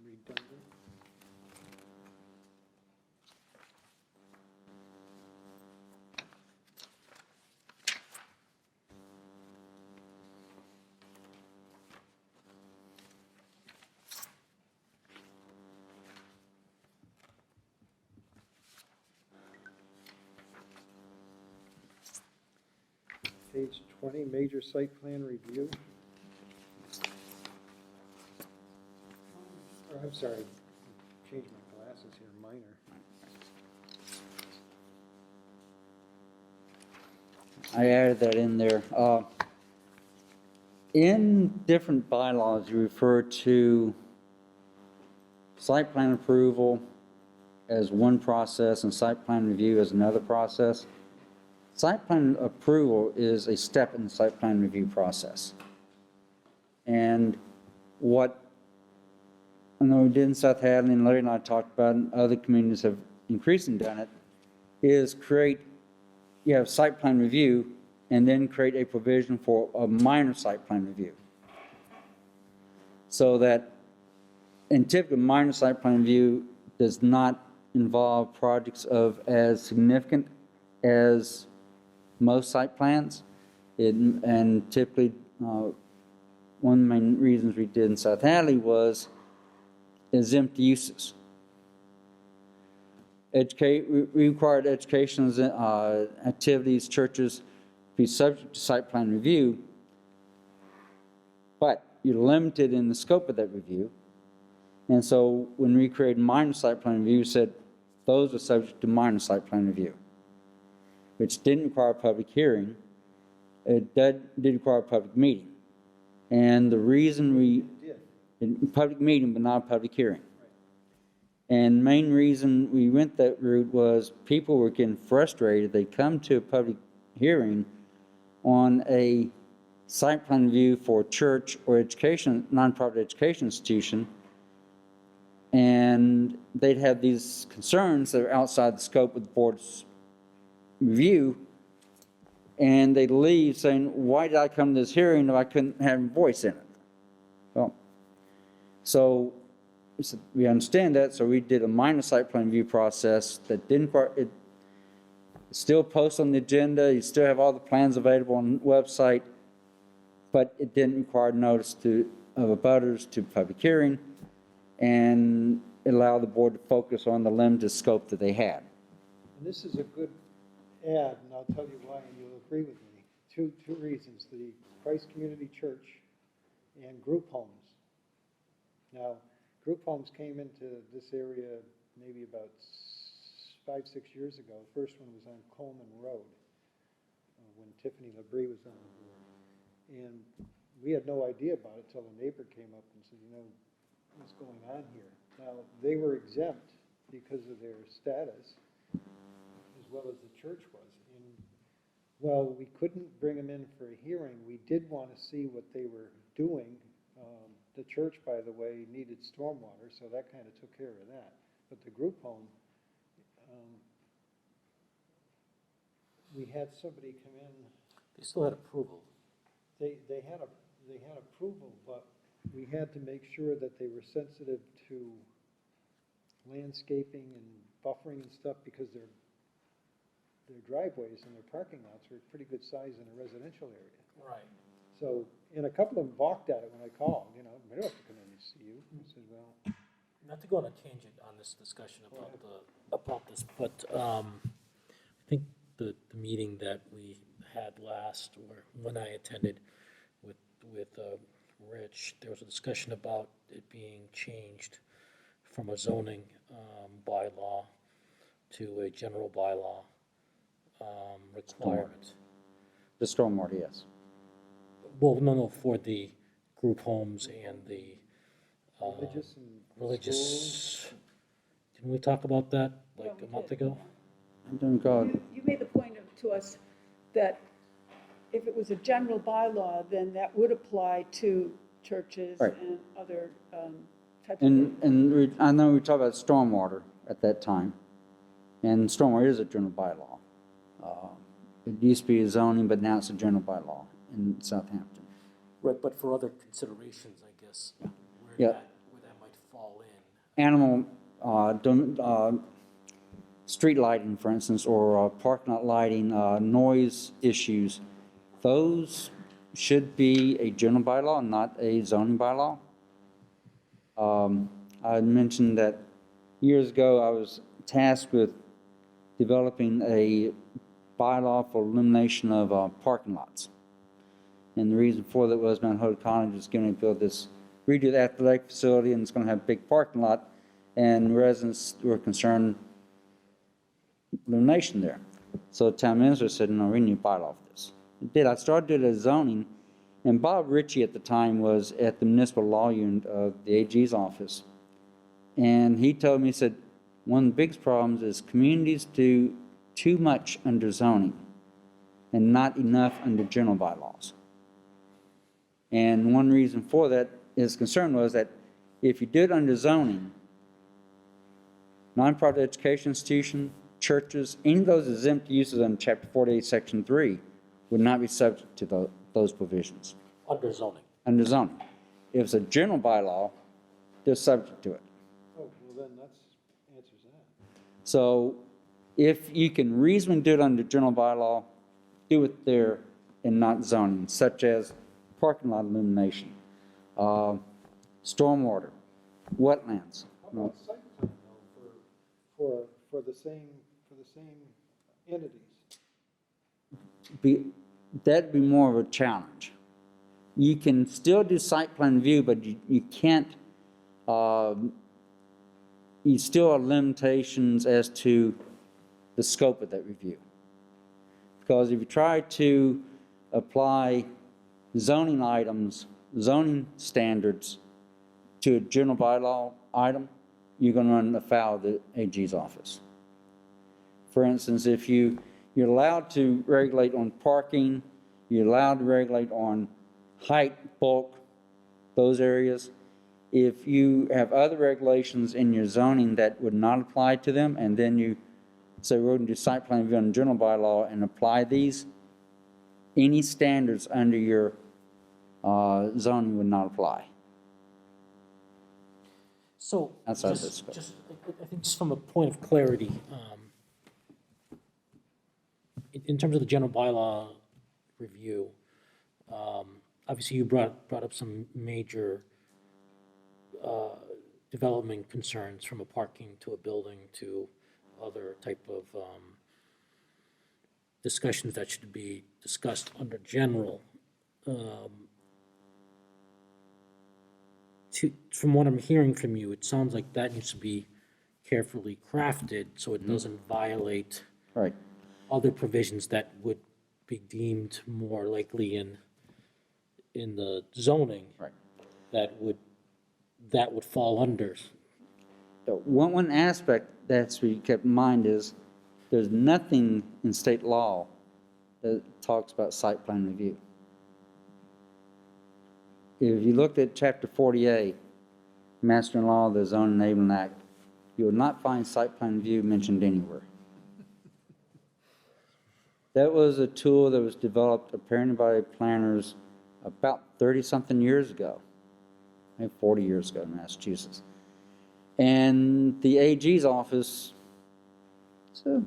Speaker 4: Redundant. Page 20, major site plan review. Oh, I'm sorry, changed my glasses here, minor.
Speaker 1: I added that in there. In different bylaws, you refer to site plan approval as one process and site plan review as another process. Site plan approval is a step in the site plan review process. And what I know we did in Southampton, and Larry and I talked about, and other communities have increasingly done it, is you have site plan review and then create a provision for a minor site plan review. So that, and typically minor site plan review does not involve projects of as significant as most site plans. And typically, one of the main reasons we did in South Hadley was exempt uses. We required educational activities, churches be subject to site plan review, but you're limited in the scope of that review. And so when we created minor site plan review, we said those are subject to minor site plan review, which didn't require a public hearing. It did require a public meeting. And the reason public meeting, but not a public hearing. And main reason we went that route was people were getting frustrated. They come to a public hearing on a site plan review for a church or education, nonprofit education institution, and they'd have these concerns that are outside the scope of the board's review, and they'd leave saying, why did I come to this hearing if I couldn't have a voice in it? Well, so we understand that, so we did a minor site plan review process that didn't require it. Still post on the agenda, you still have all the plans available on the website, but it didn't require notice of abutters to public hearing, and it allowed the board to focus on the limited scope that they had.
Speaker 4: And this is a good add, and I'll tell you why, and you'll agree with me. Two reasons: the Christ Community Church and group homes. Now, group homes came into this area maybe about 5-6 years ago. The first one was on Coleman Road when Tiffany Labrie was on the board. And we had no idea about it till the neighbor came up and said, what's going on here? Now, they were exempt because of their status, as well as the church was. And while we couldn't bring them in for a hearing, we did want to see what they were doing. The church, by the way, needed stormwater, so that kind of took care of that. But the group home, we had somebody come in.
Speaker 5: They still had approval.
Speaker 4: They had approval, but we had to make sure that they were sensitive to landscaping and buffering and stuff, because their driveways and their parking lots were pretty good size in a residential area.
Speaker 5: Right.
Speaker 4: So, and a couple of them balked at it when I called, we don't have to come in and see you. I said, well,
Speaker 5: Not to go on a tangent on this discussion about this, but I think the meeting that we had last, or when I attended with Rich, there was a discussion about it being changed from a zoning bylaw to a general bylaw requirement.
Speaker 1: The stormwater, yes.
Speaker 5: Well, no, for the group homes and the
Speaker 4: religious and
Speaker 5: religious. Didn't we talk about that like a month ago?
Speaker 1: I don't go,
Speaker 2: You made the point to us that if it was a general bylaw, then that would apply to churches
Speaker 1: Right.
Speaker 2: and other types of.
Speaker 1: I know we talked about stormwater at that time, and stormwater is a general bylaw. It used to be a zoning, but now it's a general bylaw in Southampton.
Speaker 5: Right, but for other considerations, I guess,
Speaker 1: Yeah.
Speaker 5: where that might fall in.
Speaker 1: Animal, street lighting, for instance, or parking lot lighting, noise issues, those should be a general bylaw, not a zoning bylaw. I mentioned that years ago I was tasked with developing a bylaw for illumination of parking lots. And the reason for that was Mount Hope College was going to build this, redo the athletic facility, and it's going to have a big parking lot, and residents were concerned illumination there. So the town minister said, no, we need a bylaw for this. It did. I started doing a zoning, and Bob Ritchie at the time was at the municipal law unit of the AG's office. And he told me, he said, one of the biggest problems is communities do too much under zoning and not enough under general bylaws. And one reason for that, his concern was that if you did under zoning, nonprofit education institution, churches, any of those exempt uses under Chapter 48, Section 3 would not be subject to those provisions.
Speaker 5: Under zoning.
Speaker 1: Under zoning. If it's a general bylaw, they're subject to it.
Speaker 4: oh, well, then that's answers that.
Speaker 1: So if you can reasonably do it under general bylaw, do it there and not zoning, such as parking lot illumination, stormwater, wetlands.
Speaker 4: How about site plan though, for the same entities?
Speaker 1: That'd be more of a challenge. You can still do site plan review, but you can't, you still have limitations as to the scope of that review. Because if you try to apply zoning items, zoning standards to a general bylaw item, you're going to run afoul of the AG's office. For instance, if you're allowed to regulate on parking, you're allowed to regulate on height, bulk, those areas. If you have other regulations in your zoning that would not apply to them, and then you say we're going to do site plan review on general bylaw and apply these, any standards under your zoning would not apply.
Speaker 5: So,
Speaker 1: Outside
Speaker 5: just,
Speaker 1: this scope.
Speaker 5: just, I think just from a point of clarity, in terms of the general bylaw review, obviously you brought up some major development concerns, from a parking to a building to other type of discussions that should be discussed under general. From what I'm hearing from you, it sounds like that needs to be carefully crafted so it doesn't violate
Speaker 1: Right.
Speaker 5: other provisions that would be deemed more likely in in the zoning.
Speaker 1: Right.
Speaker 5: That would fall under.
Speaker 1: One aspect that's to be kept in mind is there's nothing in state law that talks about site plan review. If you looked at Chapter 48, Master and Law of the Zone Enabling Act, you will not find site plan review mentioned anywhere. That was a tool that was developed apparently by planners about 30-something years ago, maybe 40 years ago in Massachusetts. And the AG's office said,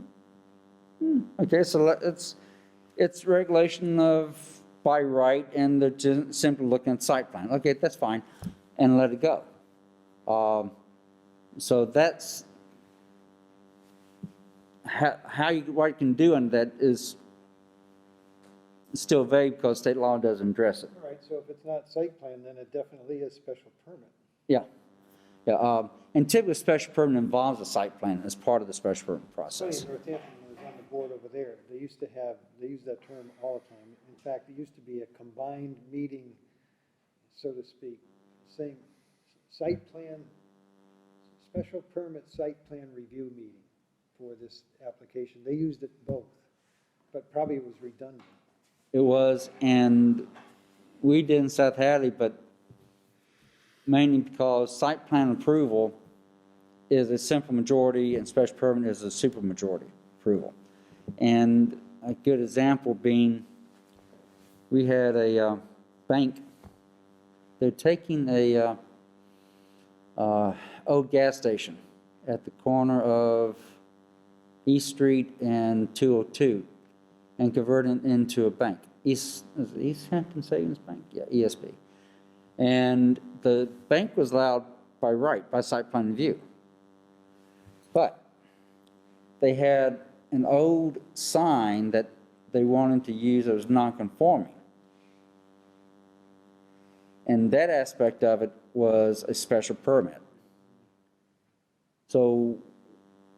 Speaker 1: okay, so it's regulation of by right, and they're just simply looking at site plan. Okay, that's fine, and let it go. So that's what you can do, and that is still vague because state law doesn't address it.
Speaker 4: All right, so if it's not site plan, then it definitely is special permit.
Speaker 1: Yeah, yeah. And typically, special permit involves a site plan as part of the special permit process.
Speaker 4: Northampton was on the board over there. They use that term all the time. In fact, it used to be a combined meeting, so to speak, same site plan, special permit site plan review meeting for this application. They used it both, but probably it was redundant.
Speaker 1: It was, and we did in South Hadley, but mainly because site plan approval is a simple majority and special permit is a supermajority approval. And a good example being, we had a bank. They're taking a old gas station at the corner of East Street and 202 and converting it into a bank. Easthampton Savings Bank? Yeah, ESB. And the bank was allowed by right, by site plan review. But they had an old sign that they wanted to use that was non-conforming. And that aspect of it was a special permit. So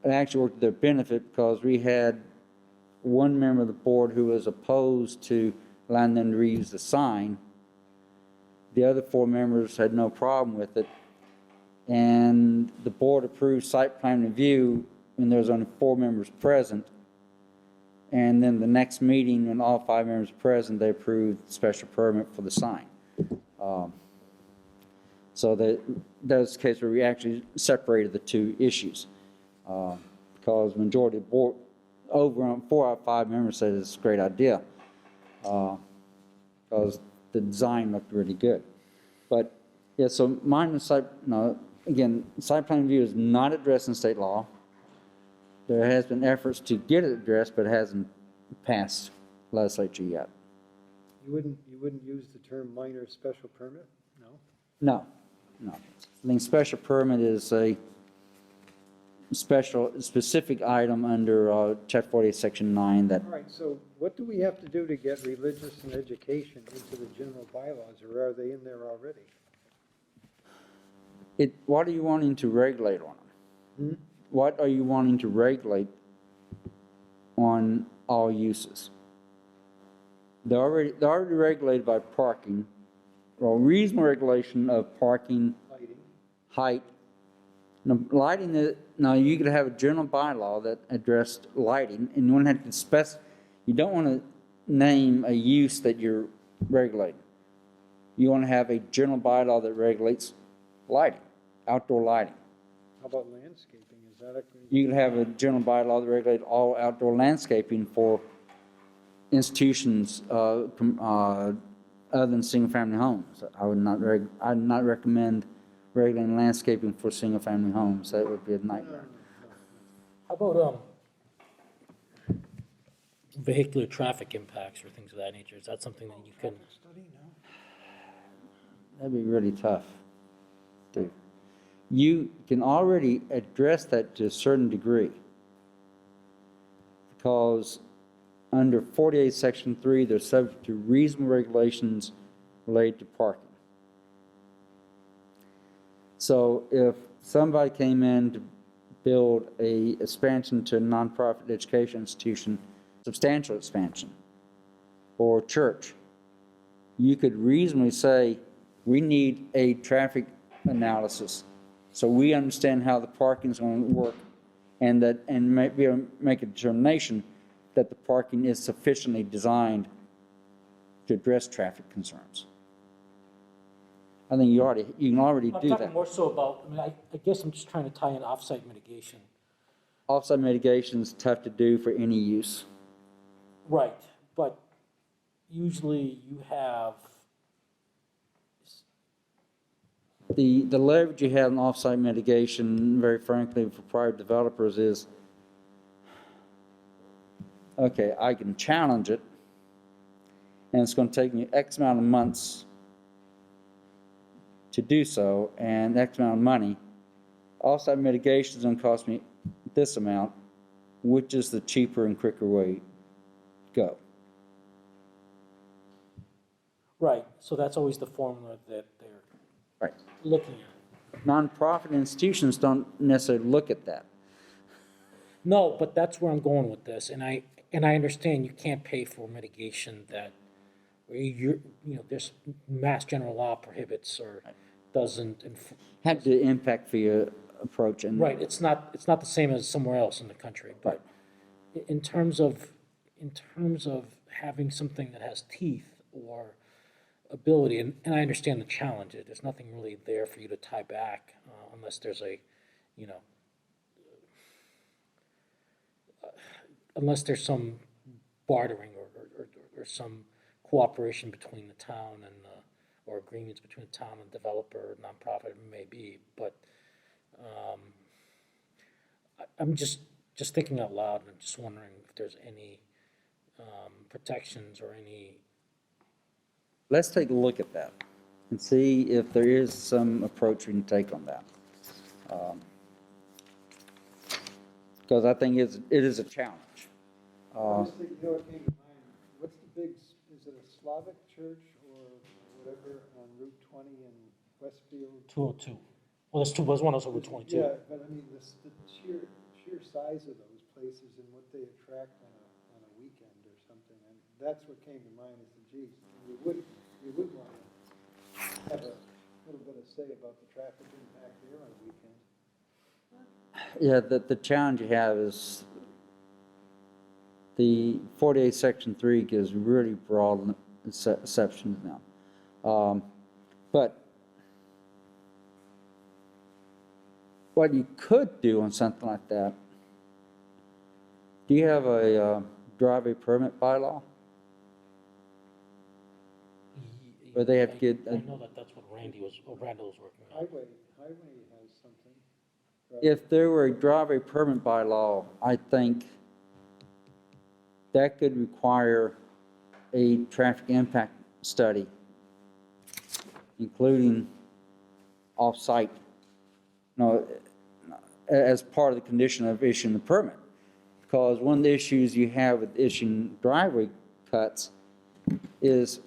Speaker 1: it actually worked to their benefit because we had one member of the board who was opposed to allowing them to reuse the sign. The other 4 members had no problem with it. And the board approved site plan review when there was only 4 members present. And then the next meeting, when all 5 members were present, they approved the special permit for the sign. So that was the case where we actually separated the 2 issues. Because majority of the board, over 4 out of 5 members said it's a great idea. Because the design looked really good. But yeah, so mine was again, site plan review is not addressed in state law. There has been efforts to get it addressed, but it hasn't passed legislature yet.
Speaker 4: You wouldn't use the term minor special permit? No?
Speaker 1: No, no. I think special permit is a specific item under Chapter 48, Section 9 that.
Speaker 4: All right, so what do we have to do to get religious and education into the general bylaws, or are they in there already?
Speaker 1: What are you wanting to regulate on them? What are you wanting to regulate on all uses? They're already regulated by parking, or reasonable regulation of parking,
Speaker 4: Lighting.
Speaker 1: height. Now, lighting, now you could have a general bylaw that addressed lighting, and you wouldn't have to you don't want to name a use that you're regulating. You want to have a general bylaw that regulates lighting, outdoor lighting.
Speaker 4: How about landscaping? Is that a?
Speaker 1: You could have a general bylaw that regulates all outdoor landscaping for institutions other than single-family homes. I'd not recommend regulating landscaping for single-family homes. That would be a nightmare.
Speaker 5: How about vehicular traffic impacts or things of that nature? Is that something that you can?
Speaker 4: Study? No.
Speaker 1: That'd be really tough, Dave. You can already address that to a certain degree because under 48 Section 3, they're subject to reasonable regulations related to parking. So if somebody came in to build a expansion to a nonprofit education institution, substantial expansion, or church, you could reasonably say, we need a traffic analysis, so we understand how the parking is going to work, and make a determination that the parking is sufficiently designed to address traffic concerns. I think you can already
Speaker 5: I'm
Speaker 1: do
Speaker 5: talking
Speaker 1: that.
Speaker 5: more so about, I guess I'm just trying to tie in off-site mitigation.
Speaker 1: Offsite mitigation is tough to do for any use.
Speaker 5: Right, but usually you have,
Speaker 1: The leverage you have in offsite mitigation, very frankly, for private developers is, okay, I can challenge it, and it's going to take me X amount of months to do so, and X amount of money. Offsite mitigation is going to cost me this amount, which is the cheaper and quicker way to go.
Speaker 5: right, so that's always the formula that they're
Speaker 1: Right.
Speaker 5: looking at.
Speaker 1: Nonprofit institutions don't necessarily look at that.
Speaker 5: No, but that's where I'm going with this, and I understand you can't pay for mitigation that, there's mass general law prohibits or doesn't.
Speaker 1: Have the impact for your approach. And
Speaker 5: Right, it's not the same as somewhere else in the country, but in terms of having something that has teeth or ability, and I understand the challenge, there's nothing really there for you to tie back unless there's unless there's some bartering or some cooperation between the town and, or agreements between the town and developer or nonprofit, it may be, but I'm just thinking out loud and just wondering if there's any protections or any.
Speaker 1: let's take a look at that and see if there is some approach we can take on that. Because I think it is a challenge.
Speaker 4: I just think, what came to mind, what's the big, is it a Slavic church or whatever on Route 20 in Westfield?
Speaker 5: 202. Well, there's one that's over 22.
Speaker 4: Yeah, but I mean, the sheer size of those places and what they attract on a weekend or something, and that's what came to mind is, geez, you would want to have a little bit of say about the traffic impact there on a weekend.
Speaker 1: Yeah, the challenge you have is the 48 Section 3 gives really broad exceptions now. But what you could do on something like that, do you have a driveway permit bylaw? Where they have to get
Speaker 5: I know that's what Randall was working on.
Speaker 4: Highway has something. Right?
Speaker 1: If there were a driveway permit bylaw, I think that could require a traffic impact study, including off-site, as part of the condition of issuing the permit. Because one of the issues you have with issuing driveway cuts is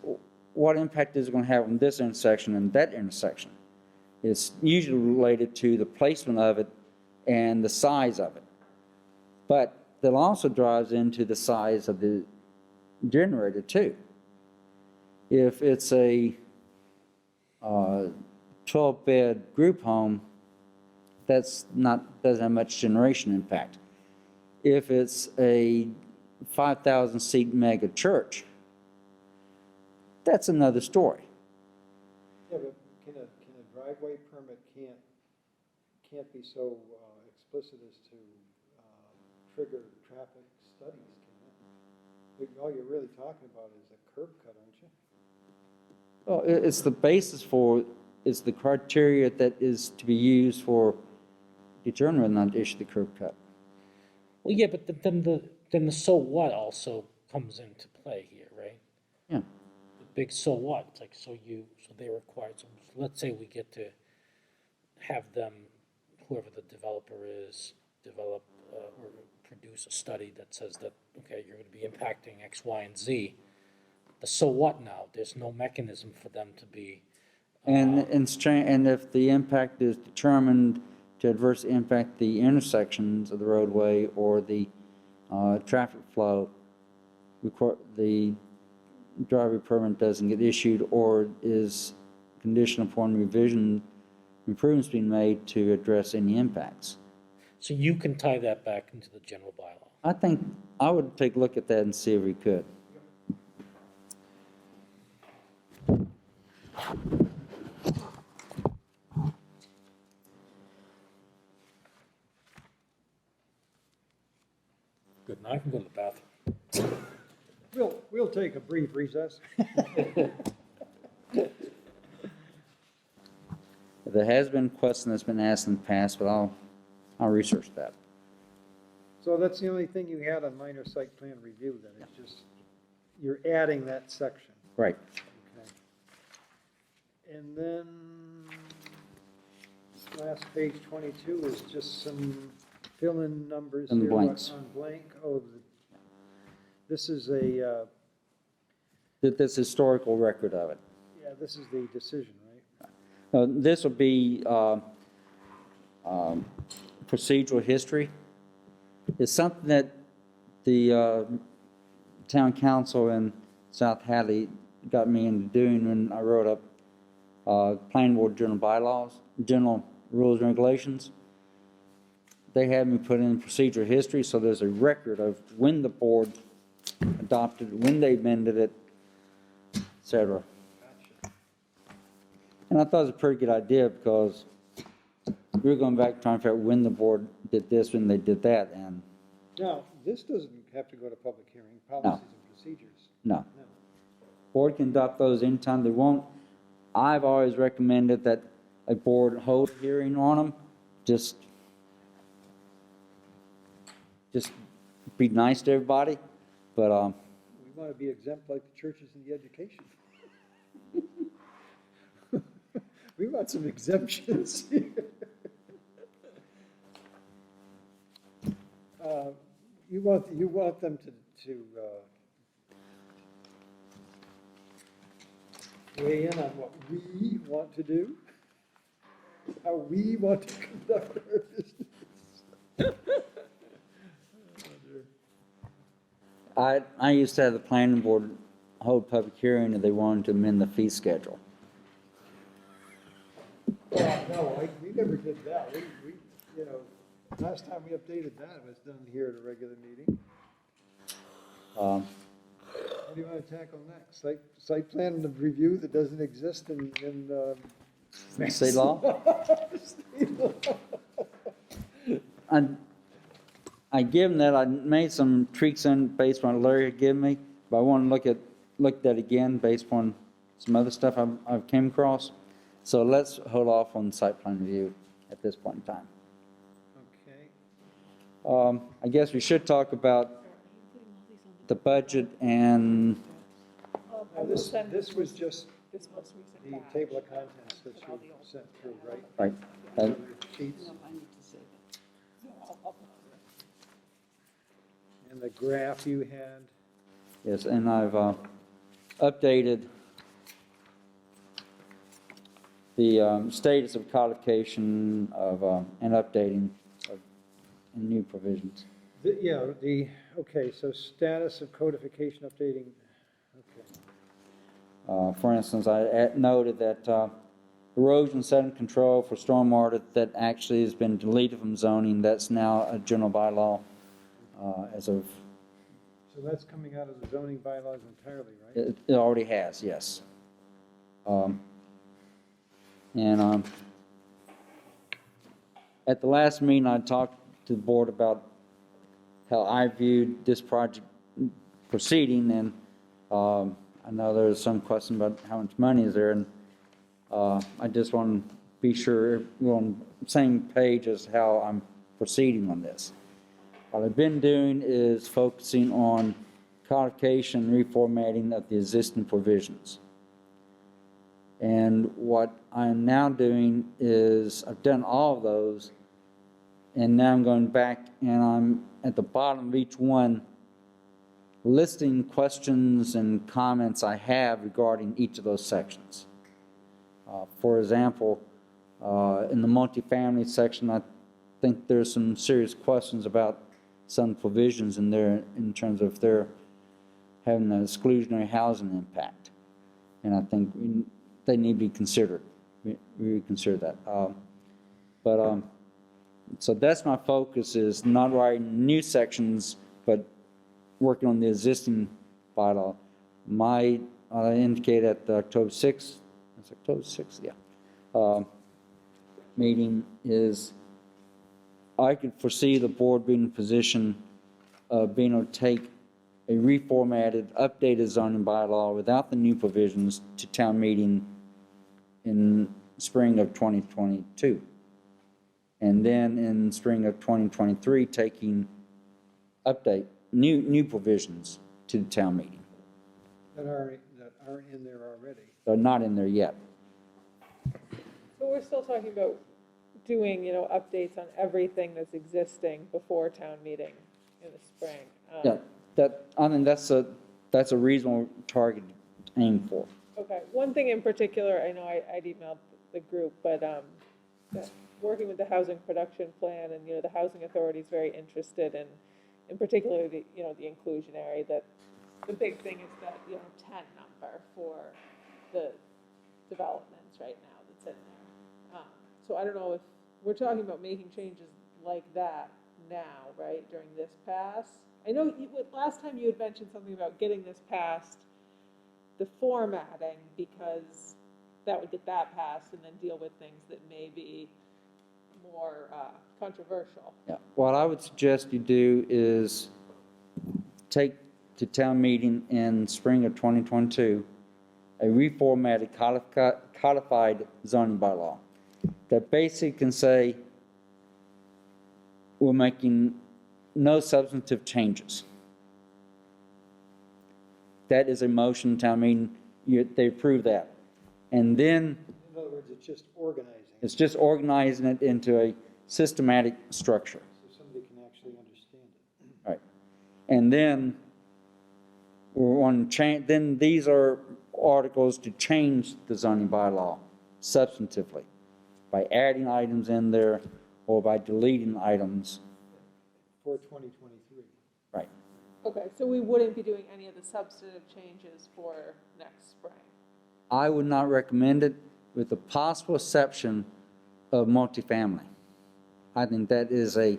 Speaker 1: what impact is it going to have on this intersection and that intersection. It's usually related to the placement of it and the size of it. But that also drives into the size of the generator too. If it's a 12-bed group home, doesn't have much generation impact. If it's a 5,000-seat mega church, that's another story.
Speaker 4: Yeah, but can a driveway permit can't be so explicit as to trigger traffic studies, can it? All you're really talking about is a curb cut, aren't you?
Speaker 1: Well, it's the basis for, it's the criteria that is to be used for determining whether or not to issue the curb cut.
Speaker 5: Well, yeah, but then the so what also comes into play here, right?
Speaker 1: Yeah.
Speaker 5: The big so what? It's like so they require. So let's say we get to have them, whoever the developer is, develop or produce a study that says that okay, you're going to be impacting X, Y, and Z. The so what now? There's no mechanism for them to be.
Speaker 1: And if the impact is determined to adversely impact the intersections of the roadway or the traffic flow, the driveway permit doesn't get issued or is conditioned upon revision, improvements being made to address any impacts.
Speaker 5: So you can tie that back into the general bylaw.
Speaker 1: I think I would take a look at that and see if we could.
Speaker 5: Good, now I can go to the bathroom.
Speaker 4: We'll take a brief recess.
Speaker 1: There has been a question that's been asked in the past, but I'll research that.
Speaker 4: So that's the only thing you had on minor site plan review then, it's just, you're adding that section.
Speaker 1: Right.
Speaker 4: Okay. And then, last page 22 is just some fill-in numbers.
Speaker 1: And
Speaker 4: here,
Speaker 1: blanks.
Speaker 4: On blank, this is a,
Speaker 1: This historical record of it.
Speaker 4: yeah, this is the decision, right?
Speaker 1: This will be procedural history. It's something that the town council in South Hadley got me into doing when I wrote up planning board general bylaws, general rules and regulations. They had me put in procedural history, so there's a record of when the board adopted it, when they amended it, etc. And I thought it was a pretty good idea because we were going back trying to figure out when the board did this, when they did that, and
Speaker 4: Now, this doesn't have to go to public hearing, policies and procedures.
Speaker 1: no.
Speaker 4: No.
Speaker 1: Board can adopt those anytime they want. I've always recommended that a board hold a hearing on them, just be nice to everybody, but
Speaker 4: We want to be exempt like the churches and the education. We want some exemptions here. You want them to weigh in on what we want to do, how we want to conduct our business.
Speaker 1: I used to have the planning board hold public hearing if they wanted to amend the fee schedule.
Speaker 4: No, we never did that. We, last time we updated that was done here at a regular meeting. What do you want to tackle next? Site plan review that doesn't exist in
Speaker 1: State law?
Speaker 4: State law.
Speaker 1: I given that I made some tweaks in based on what Larry had given me, but I want to look at again based on some other stuff I've came across. So let's hold off on site plan review at this point in time.
Speaker 4: Okay.
Speaker 1: I guess we should talk about the budget and
Speaker 4: Now, this was just
Speaker 3: This most recent
Speaker 4: the
Speaker 3: batch.
Speaker 4: table of contents that you sent through, right?
Speaker 1: right. And
Speaker 4: Sheets
Speaker 2: I need to say that.
Speaker 4: and the graph you had.
Speaker 1: yes, and I've updated the status of codification of and updating of new provisions.
Speaker 4: Okay, so status of codification updating, okay.
Speaker 1: For instance, I noted that erosion sediment control for stormwater that actually has been deleted from zoning, that's now a general bylaw as of,
Speaker 4: So that's coming out of the zoning bylaws entirely, right?
Speaker 1: it already has, yes. At the last meeting, I talked to the board about how I viewed this project proceeding, and I know there's some question about how much money is there, and I just want to be sure we're on the same page as how I'm proceeding on this. What I've been doing is focusing on codification and reformatting of the existing provisions. And what I'm now doing is I've done all of those, and now I'm going back and I'm at the bottom of each one listing questions and comments I have regarding each of those sections. For example, in the multifamily section, I think there's some serious questions about some provisions in there in terms of their having an exclusionary housing impact. And I think they need to be considered. We reconsider that. So that's my focus, is not writing new sections, but working on the existing bylaw. I indicate at the October 6th, it's October 6th, yeah, meeting is, I could foresee the board being in a position of being able to take a reformatted, updated zoning bylaw without the new provisions to town meeting in spring of 2022. And then in spring of 2023, taking new provisions to the town meeting.
Speaker 4: That aren't in there already.
Speaker 1: They're not in there yet.
Speaker 3: But we're still talking about doing, updates on everything that's existing before town meeting in the spring.
Speaker 1: Yeah, I mean, that's a reasonable target to aim for.
Speaker 3: Okay, one thing in particular, I know I'd emailed the group, but working with the housing production plan, and the housing authority is very interested in particular the inclusionary. That the big thing is that 10 number for the developments right now that's in there. So I don't know if we're talking about making changes like that now, right, during this pass. I know last time you had mentioned something about getting this past the formatting, because that would get that passed and then deal with things that may be more controversial.
Speaker 1: Yeah. What I would suggest you do is take to town meeting in spring of 2022 a reformatted codified zoning bylaw that basically can say we're making no substantive changes. That is a motion, town meeting, they approve that. And then
Speaker 4: In other words, it's just organizing.
Speaker 1: it's just organizing it into a systematic structure.
Speaker 4: So somebody can actually understand it.
Speaker 1: Right. And then we're on change, then these are articles to change the zoning bylaw substantively by adding items in there or by deleting items.
Speaker 4: For 2023.
Speaker 1: Right.
Speaker 3: Okay, so we wouldn't be doing any of the substantive changes for next spring.
Speaker 1: I would not recommend it, with the possible exception of multifamily. I think that is a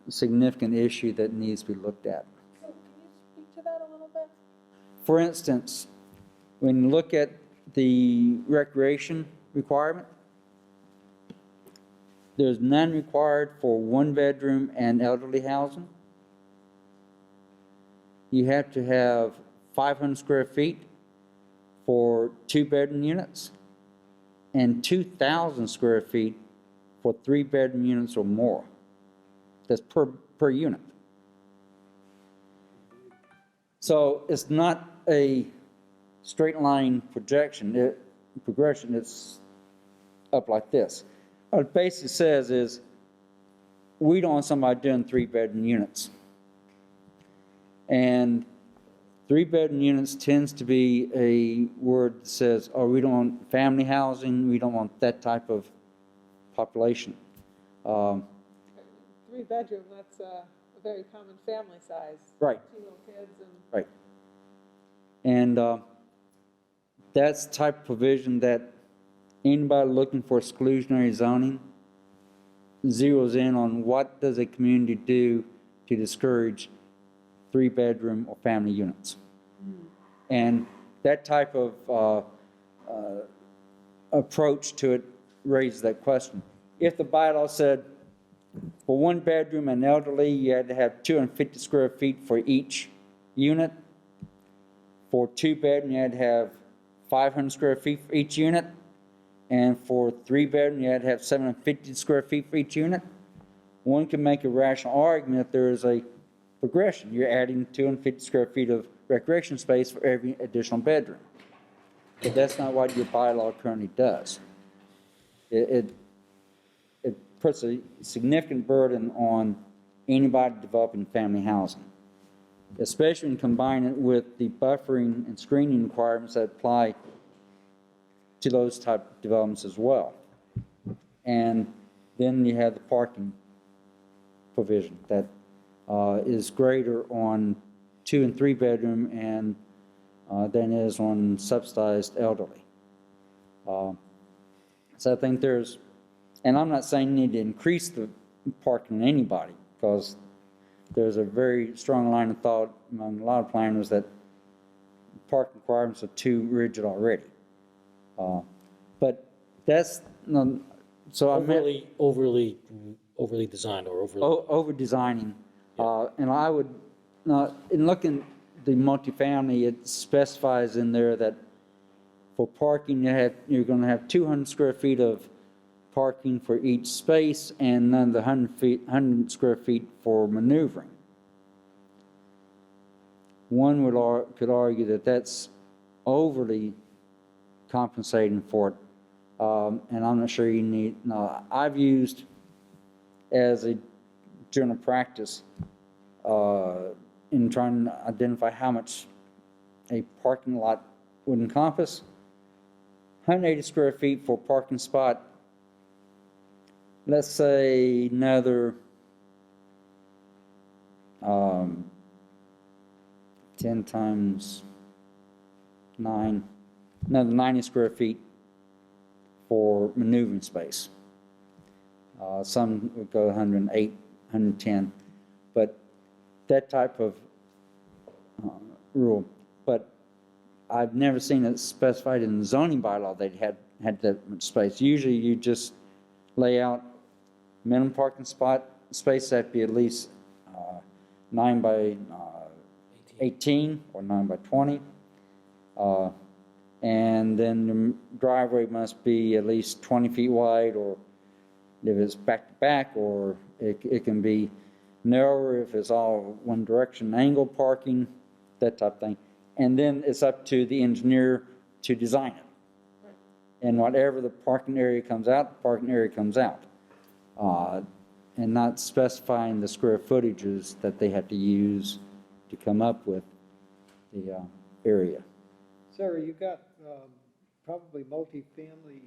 Speaker 1: significant issue that needs to be looked at.
Speaker 3: So can you speak to that a little bit?
Speaker 1: For instance, when you look at the recreation requirement, there's none required for one-bedroom and elderly housing. You have to have 500 square feet for two-bedroom units and 2,000 square feet for three-bedroom units or more. That's per unit. So it's not a straight line progression, it's up like this. What it basically says is, we don't want somebody doing three-bedroom units. And three-bedroom units tends to be a word that says, oh, we don't want family housing, we don't want that type of population.
Speaker 3: 3-bedroom, that's a very common family size.
Speaker 1: Right.
Speaker 3: 2 little kids and.
Speaker 1: Right. And that's the type of provision that anybody looking for exclusionary zoning zeroes in on what does a community do to discourage three-bedroom or family units. And that type of approach to it raises that question. If the bylaw said for one bedroom and elderly, you had to have 250 square feet for each unit. For two-bedroom, you had to have 500 square feet for each unit. And for three-bedroom, you had to have 750 square feet for each unit. One can make a rational argument that there is a progression. You're adding 250 square feet of recreation space for every additional bedroom. But that's not what your bylaw currently does. It puts a significant burden on anybody developing family housing, especially when you combine it with the buffering and screening requirements that apply to those type of developments as well. And then you have the parking provision that is greater on 2 and 3 bedroom and than is on subsidized elderly. So I think there's, and I'm not saying you need to increase the parking on anybody, because there's a very strong line of thought among a lot of planners that park requirements are too rigid already. But that's, so I meant
Speaker 5: Overly designed or overly.
Speaker 1: over designing. And I would, in looking at the multifamily, it specifies in there that for parking, you're going to have 200 square feet of parking for each space and then the 100 square feet for maneuvering. One could argue that that's overly compensating for it, and I'm not sure you need. No, I've used as a general practice in trying to identify how much a parking lot would encompass. 180 square feet for a parking spot. Let's say another 10 times 9, another 90 square feet for maneuvering space. Some would go 108, 110, but that type of rule. But I've never seen it specified in the zoning bylaw that had that much space. Usually you just lay out minimum parking spot space that be at least 9 by 18 or 9 by 20. And then the driveway must be at least 20 feet wide, or if it's back to back, or it can be narrower if it's all one direction, angle parking, that type of thing. And then it's up to the engineer to design it. And whatever the parking area comes out, the parking area comes out. And not specifying the square footages that they have to use to come up with the area.
Speaker 4: Sarah, you got probably multifamily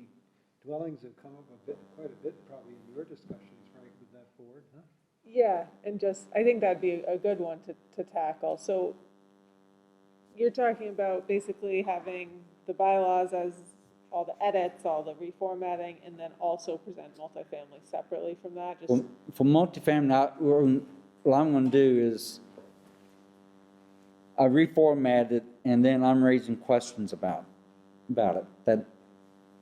Speaker 4: dwellings have come up quite a bit probably in your discussions, right, with that board, huh?
Speaker 3: Yeah, and just, I think that'd be a good one to tackle. So you're talking about basically having the bylaws as all the edits, all the reformatting, and then also present multifamily separately from that? Just
Speaker 1: For multifamily, what I'm going to do is I reformat it, and then I'm raising questions about it that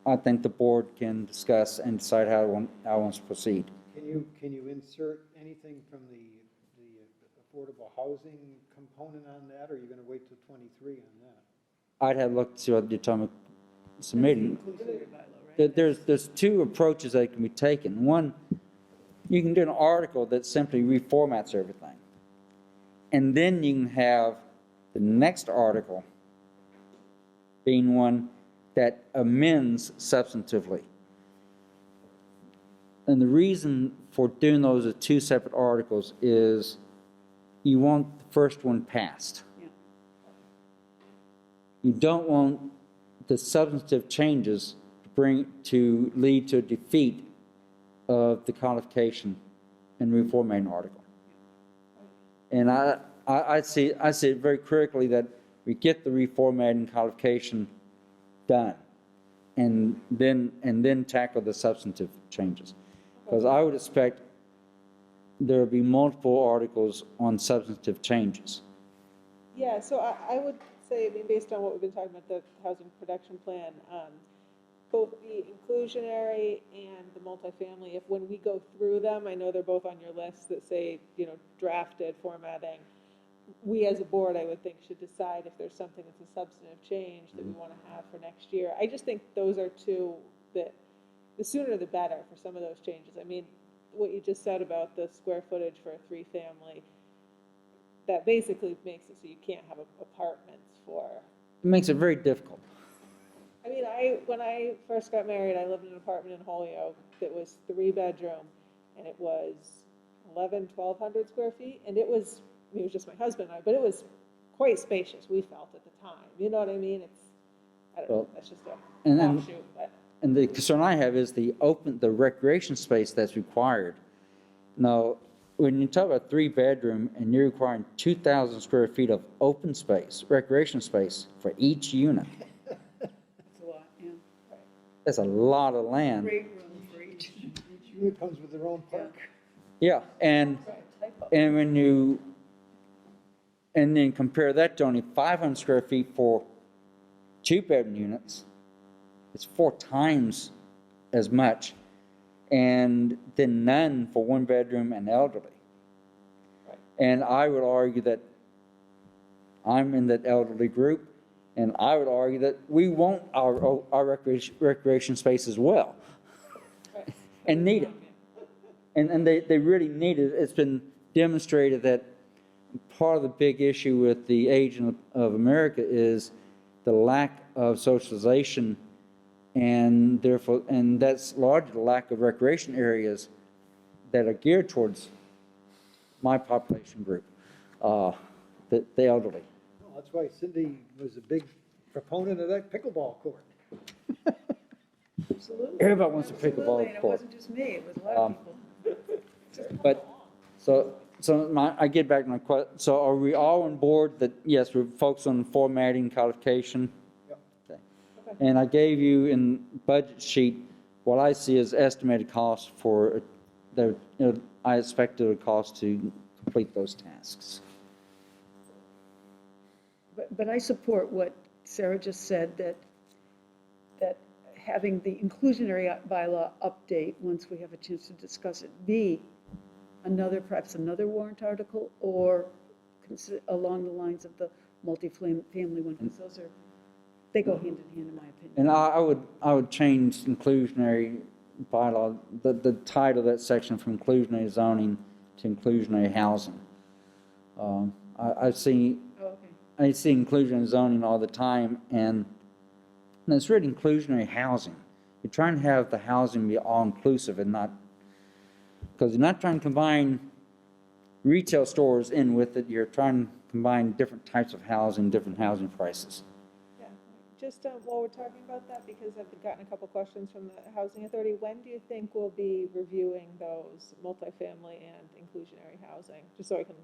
Speaker 1: I think the board can discuss and decide how it wants to proceed.
Speaker 4: Can you insert anything from the affordable housing component on that, or are you going to wait till 23 on that?
Speaker 1: I'd have looked to see what the atomic submitting.
Speaker 2: Inclusionary bylaw, right?
Speaker 1: There's two approaches that can be taken. One, you can do an article that simply reformats everything. And then you can have the next article being one that amends substantively. And the reason for doing those as two separate articles is you want the first one passed.
Speaker 2: Yeah.
Speaker 1: You don't want the substantive changes to lead to a defeat of the codification and reformatting article. And I see it very critically that we get the reformatting codification done, and then tackle the substantive changes, because I would expect there will be multiple articles on substantive changes.
Speaker 3: yeah, so I would say, I mean, based on what we've been talking about, the housing production plan, both the inclusionary and the multifamily, if when we go through them, I know they're both on your list that say, drafted formatting, we as a board, I would think, should decide if there's something that's a substantive change that we want to have for next year. I just think those are two that the sooner the better for some of those changes. I mean, what you just said about the square footage for a 3-family, that basically makes it so you can't have apartments for.
Speaker 1: It makes it very difficult.
Speaker 3: I mean, when I first got married, I lived in an apartment in Holyoke that was 3-bedroom, and it was 1,200 square feet, and it was just my husband and I, but it was quite spacious, we felt at the time. You know what I mean? I don't know, that's just an offshoot. But.
Speaker 1: And the concern I have is the recreation space that's required. Now, when you talk about 3-bedroom and you're requiring 2,000 square feet of open space, recreation space for each unit,
Speaker 2: That's a lot, yeah.
Speaker 1: that's a lot of land.
Speaker 2: Great room for each.
Speaker 4: Each unit comes with their own park.
Speaker 1: Yeah, and when you, and then compare that to only 500 square feet for 2-bedroom units, it's 4 times as much, and then none for 1-bedroom and elderly. And I would argue that I'm in that elderly group, and I would argue that we want our recreation space as well, and need it. And they really need it. It's been demonstrated that part of the big issue with the aging of America is the lack of socialization, and therefore, and that's largely the lack of recreation areas that are geared towards my population group, the elderly.
Speaker 4: Well, that's why Cindy was a big proponent of that pickleball court.
Speaker 2: Absolutely.
Speaker 1: Everybody wants a
Speaker 2: Absolutely,
Speaker 1: pickleball
Speaker 2: and it
Speaker 1: court.
Speaker 2: wasn't just me, it was a lot of people.
Speaker 1: But, I get back to my question, so are we all on board that, yes, we're focused on formatting, codification?
Speaker 4: Yep.
Speaker 1: Okay. And I gave you in budget sheet, what I see as estimated cost for, I expected a cost to complete those tasks.
Speaker 2: But I support what Sarah just said, that having the inclusionary bylaw update, once we have a chance to discuss it, be perhaps another warrant article, or along the lines of the multi-family one, because they go hand in hand, in my opinion.
Speaker 1: And I would change inclusionary bylaw, the title of that section from inclusionary zoning to inclusionary housing. I see inclusionary zoning all the time, and it's really inclusionary housing. You're trying to have the housing be all-inclusive and not, because you're not trying to combine retail stores in with it, you're trying to combine different types of housing, different housing prices.
Speaker 3: Yeah, just while we're talking about that, because I've gotten a couple questions from the Housing Authority, when do you think we'll be reviewing those multifamily and inclusionary housing? Just so I can.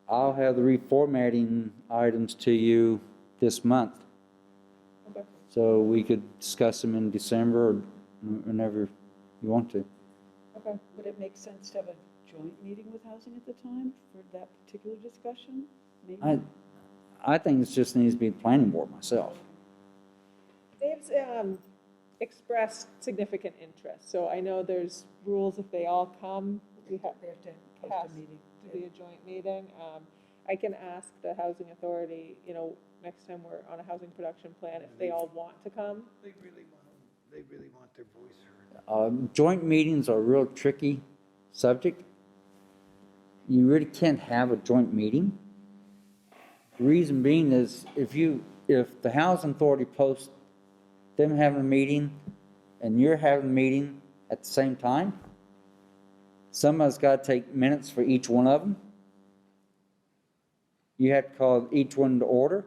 Speaker 1: I'll have the reformatting items to you this month.
Speaker 3: Okay.
Speaker 1: So we could discuss them in December or whenever you want to.
Speaker 3: Okay.
Speaker 2: Would it make sense to have a joint meeting with housing at the time for that particular discussion? Maybe?
Speaker 1: I think it just needs to be the planning board myself.
Speaker 3: They've expressed significant interest, so I know there's rules if they all come, we have
Speaker 2: They have to
Speaker 3: has
Speaker 2: post a meeting.
Speaker 3: to be a joint meeting. I can ask the Housing Authority, next time we're on a housing production plan, if they all want to come.
Speaker 4: They really want their voice heard.
Speaker 1: Joint meetings are a real tricky subject. You really can't have a joint meeting. The reason being is if the Housing Authority posts them having a meeting and you're having a meeting at the same time, somebody's got to take minutes for each one of them. You have to call each one to order.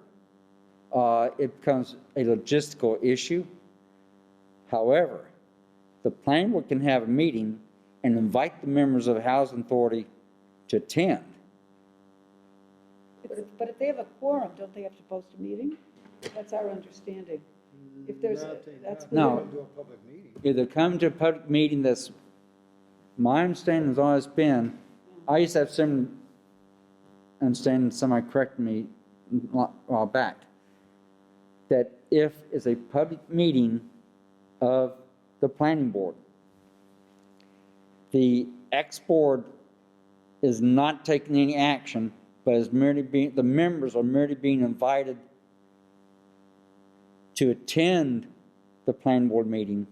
Speaker 1: It becomes a logistical issue. However, the planning board can have a meeting and invite the members of the Housing Authority to attend.
Speaker 2: But if they have a quorum, don't they have to post a meeting? That's our understanding. If there's, that's.
Speaker 1: No.
Speaker 4: Do a public meeting.
Speaker 1: Either come to a public meeting that's, my understanding has always been, I used to have some understanding, somebody corrected me a while back, that if it's a public meeting of the planning board, the ex-board is not taking any action, but is merely the members are merely being invited to attend the planning board meeting.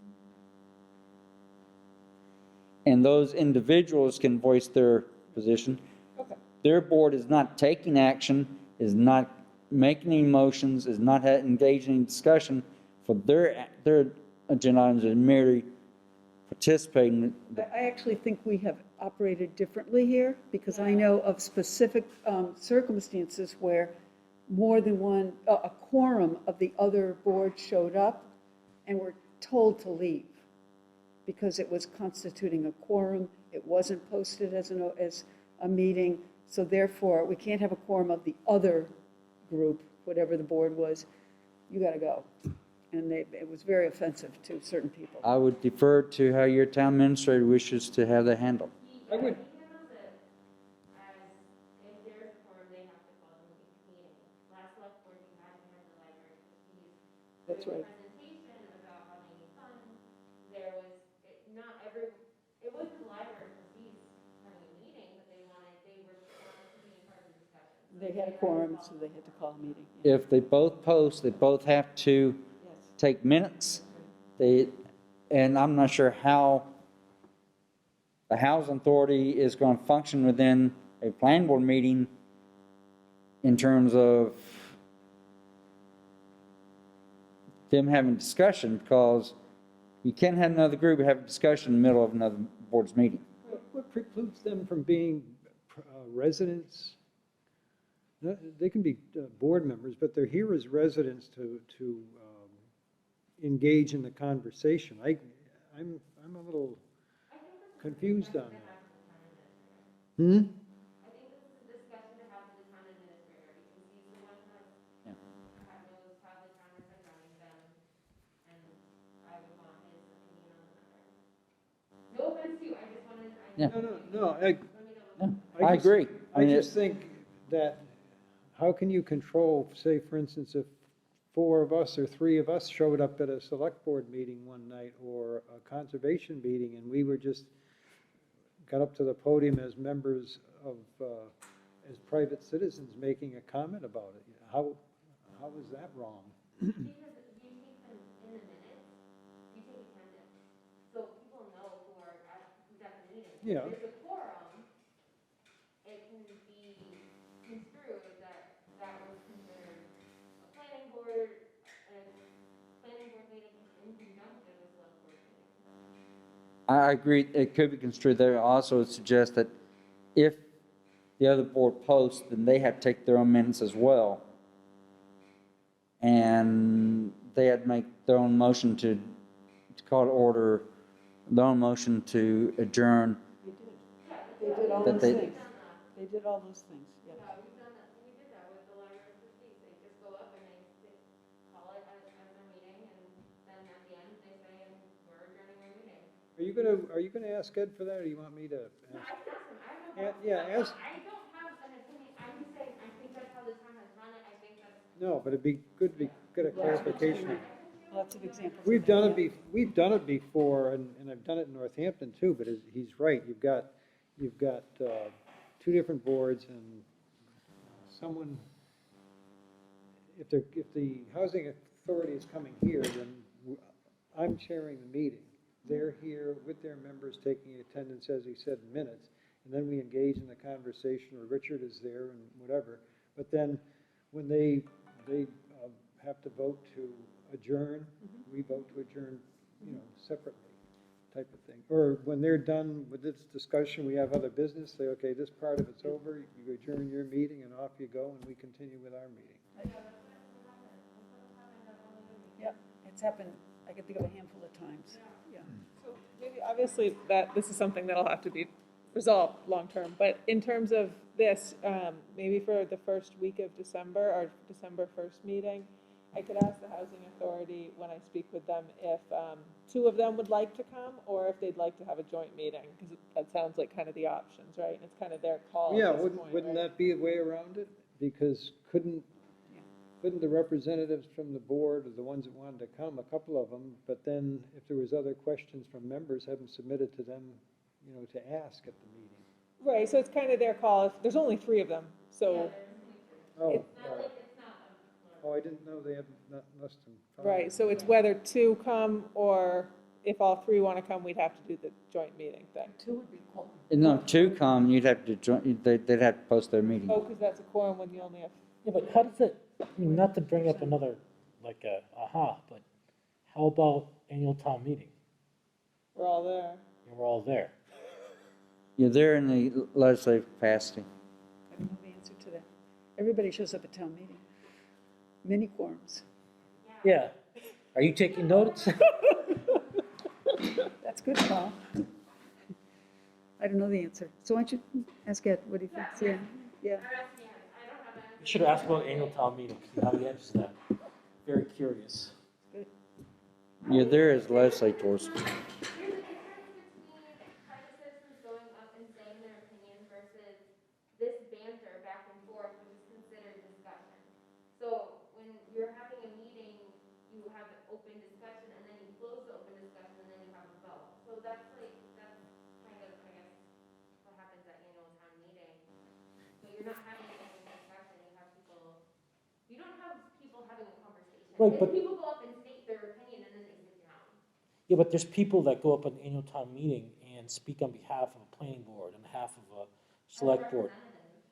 Speaker 1: And those individuals can voice their position.
Speaker 3: Okay.
Speaker 1: Their board is not taking action, is not making any motions, is not engaging in discussion for their agenda items, and merely participating.
Speaker 2: I actually think we have operated differently here, because I know of specific circumstances where more than one, a quorum of the other board showed up and were told to leave because it was constituting a quorum. It wasn't posted as a meeting, so therefore, we can't have a quorum of the other group, whatever the board was, you got to go. And it was very offensive to certain people.
Speaker 1: I would defer to how your town administrator wishes to have that handled.
Speaker 4: I would,
Speaker 6: If there's a forum, they have to call the meeting. Last select board, we had to have the library trustees.
Speaker 2: That's right.
Speaker 6: Presentation about how they need funds. There was, it wasn't the library trustees having a meeting, but they wanted to be part of the discussion.
Speaker 2: They had a quorum, so they had to call a meeting.
Speaker 1: If they both post, they both have to
Speaker 2: Yes.
Speaker 1: take minutes. And I'm not sure how the housing authority is going to function within a planning board meeting in terms of them having discussion, because you can't have another group have a discussion in the middle of another board's meeting.
Speaker 4: what precludes them from being residents? They can be board members, but they're here as residents to engage in the conversation. I'm a little confused on that.
Speaker 6: I think this is a discussion to have with the town administrator, because he's the one that knows how the town has been running them, and I would want his opinion on the matter. No offense to you, I just wanted,
Speaker 1: Yeah.
Speaker 4: No,
Speaker 6: let me know.
Speaker 1: I agree.
Speaker 4: I just think that, how can you control, say, for instance, if 4 of us or 3 of us showed up at a select board meeting one night or a conservation meeting, and we were just, got up to the podium as members of, as private citizens making a comment about it. How is that wrong?
Speaker 6: Because you take them in the minutes, you take attendance, so people know who's at the meeting.
Speaker 4: Yeah.
Speaker 6: If there's a quorum, it can be construed that was considered a planning board meeting in conjunction with select board meeting.
Speaker 1: I agree, it could be construed there. I also would suggest that if the other board posts, then they have to take their own minutes as well. And they had to make their own motion to call to order, their own motion to adjourn.
Speaker 2: They did all
Speaker 1: That
Speaker 2: those
Speaker 1: they-
Speaker 2: things. They did all those things, yes.
Speaker 6: Yeah, we've done that, we did that with the library trustees, they just go up and they call it as their meeting, and then at the end, they say, and we're adjourning our meeting.
Speaker 4: Are you gonna ask Ed for that, or do you want me to
Speaker 6: No,
Speaker 4: ask?
Speaker 6: I can ask them, I have no problem.
Speaker 4: Yeah, ask,
Speaker 6: I don't have an opinion, I'm just saying, I think that's how the town has run it, I think that's.
Speaker 4: no, but it'd be good to get a clarification.
Speaker 2: Lots of examples.
Speaker 4: We've done it before, and I've done it in Northampton too, but he's right, you've got 2 different boards, and someone, if the housing authority is coming here, then I'm chairing the meeting. They're here with their members taking attendance, as he said, in minutes, and then we engage in the conversation, or Richard is there and whatever. But then, when they have to vote to adjourn, we vote to adjourn, separately, type of thing. Or when they're done with this discussion, we have other business, say, okay, this part of it's over, you adjourn your meeting, and off you go, and we continue with our meeting.
Speaker 2: Yep, it's happened, I can think of a handful of times, yeah.
Speaker 3: So maybe, obviously, this is something that'll have to be resolved long-term, but in terms of this, maybe for the first week of December, or December 1st meeting, I could ask the housing authority when I speak with them if 2 of them would like to come, or if they'd like to have a joint meeting, because that sounds like kind of the options, right? And it's kind of their call
Speaker 4: Yeah,
Speaker 3: at this point,
Speaker 4: wouldn't
Speaker 3: right?
Speaker 4: that be a way around it? Because couldn't the representatives from the board, or the ones that wanted to come, a couple of them, but then if there was other questions from members, have them submitted to them, to ask at the meeting?
Speaker 3: Right, so it's kind of their call. There's only 3 of them, so,
Speaker 4: Oh,
Speaker 3: It's
Speaker 4: all right. Oh, I didn't know they had not less than 5.
Speaker 3: right, so it's whether 2 come, or if all 3 want to come, we'd have to do the joint meeting thing.
Speaker 2: 2 would be quorum.
Speaker 1: No, 2 come, you'd have to join, they'd have to post their meeting.
Speaker 3: Oh, because that's a quorum when you only have,
Speaker 5: Yeah, but how does it, not to bring up another, but how about annual town meeting?
Speaker 3: we're all there.
Speaker 5: And we're all there.
Speaker 1: Yeah, they're in the legislative capacity.
Speaker 2: I don't know the answer to that. Everybody shows up at town meeting. Many quorums.
Speaker 5: Yeah. Are you taking notes?
Speaker 2: That's good, Paul. I don't know the answer. So why don't you ask Ed, what he thinks? Yeah, yeah.
Speaker 6: I'm asking, I don't have an answer.
Speaker 5: You should have asked about annual town meeting, see how he answers that. Very curious.
Speaker 1: You're there as legislators.
Speaker 6: There's a difference between private citizens going up and saying their opinion versus this banter back and forth, which is considered discussion. So when you're having a meeting, you have an open discussion, and then you close the open discussion, and then you have a vote. So that's kind of, I guess, what happens at annual town meeting. So you're not having an open discussion, you don't have people having a conversation.
Speaker 5: Right, but-
Speaker 6: People go up and state their opinion, and then they sit down.
Speaker 5: Yeah, but there's people that go up at the annual town meeting and speak on behalf of a planning board, on behalf of a select board.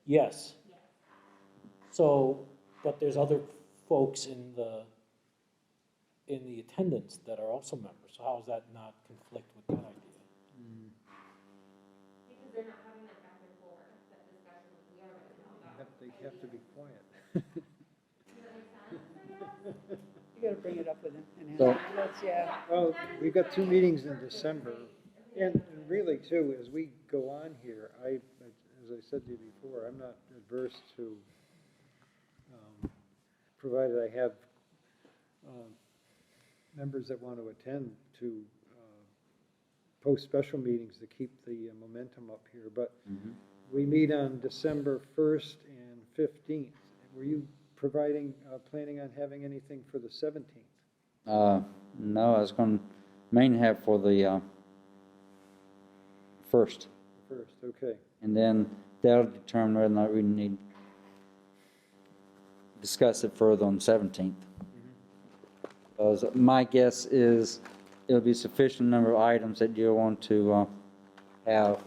Speaker 5: Yes. So, but there's other folks in the attendance that are also members, so how does that not conflict with that idea?
Speaker 6: Because they're not having that back and forth, that discussion that we are right now.
Speaker 4: They have to be quiet.
Speaker 6: Does that make sense, I guess?
Speaker 2: You gotta bring it up with him and
Speaker 1: So-
Speaker 2: ask him. Yeah.
Speaker 4: Well, we've got 2 meetings in December, and really too, as we go on here, as I said to you before, I'm not adverse to, provided I have members that want to attend, to post special meetings to keep the momentum up here, but we meet on December 1st and 15th. Were you planning on having anything for the 17th?
Speaker 1: No, I was going to mainly have for the first,
Speaker 4: First, okay.
Speaker 1: and then that'll determine whether or not we need to discuss it further on the 17th. Because my guess is it'll be sufficient number of items that you'll want to have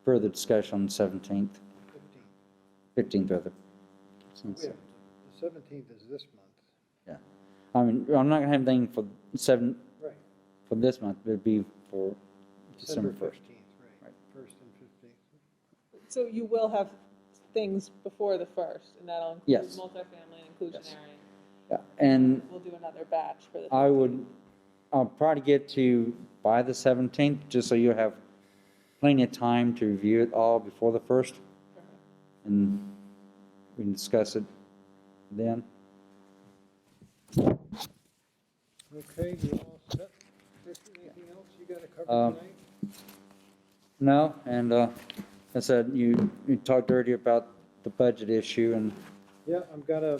Speaker 1: further discussion on the 17th, 15th rather.
Speaker 4: Wait, the 17th is this month.
Speaker 1: Yeah, I mean, I'm not gonna have anything for
Speaker 4: Right.
Speaker 1: for this month, but it'd be for December 1st.
Speaker 4: 15th, right. 1st and 15th.
Speaker 3: So you will have things before the first, and that'll include
Speaker 1: Yes.
Speaker 3: multifamily and inclusionary.
Speaker 1: Yeah, and
Speaker 3: We'll do another batch for the.
Speaker 1: I'll probably get to by the 17th, just so you have plenty of time to review it all before the 1st, and we can discuss it then.
Speaker 4: Okay, you all set? Anything else you got to cover
Speaker 1: Um,
Speaker 4: tonight?
Speaker 1: No, and I said, you talked earlier about the budget issue, and
Speaker 4: Yeah, I'm gonna,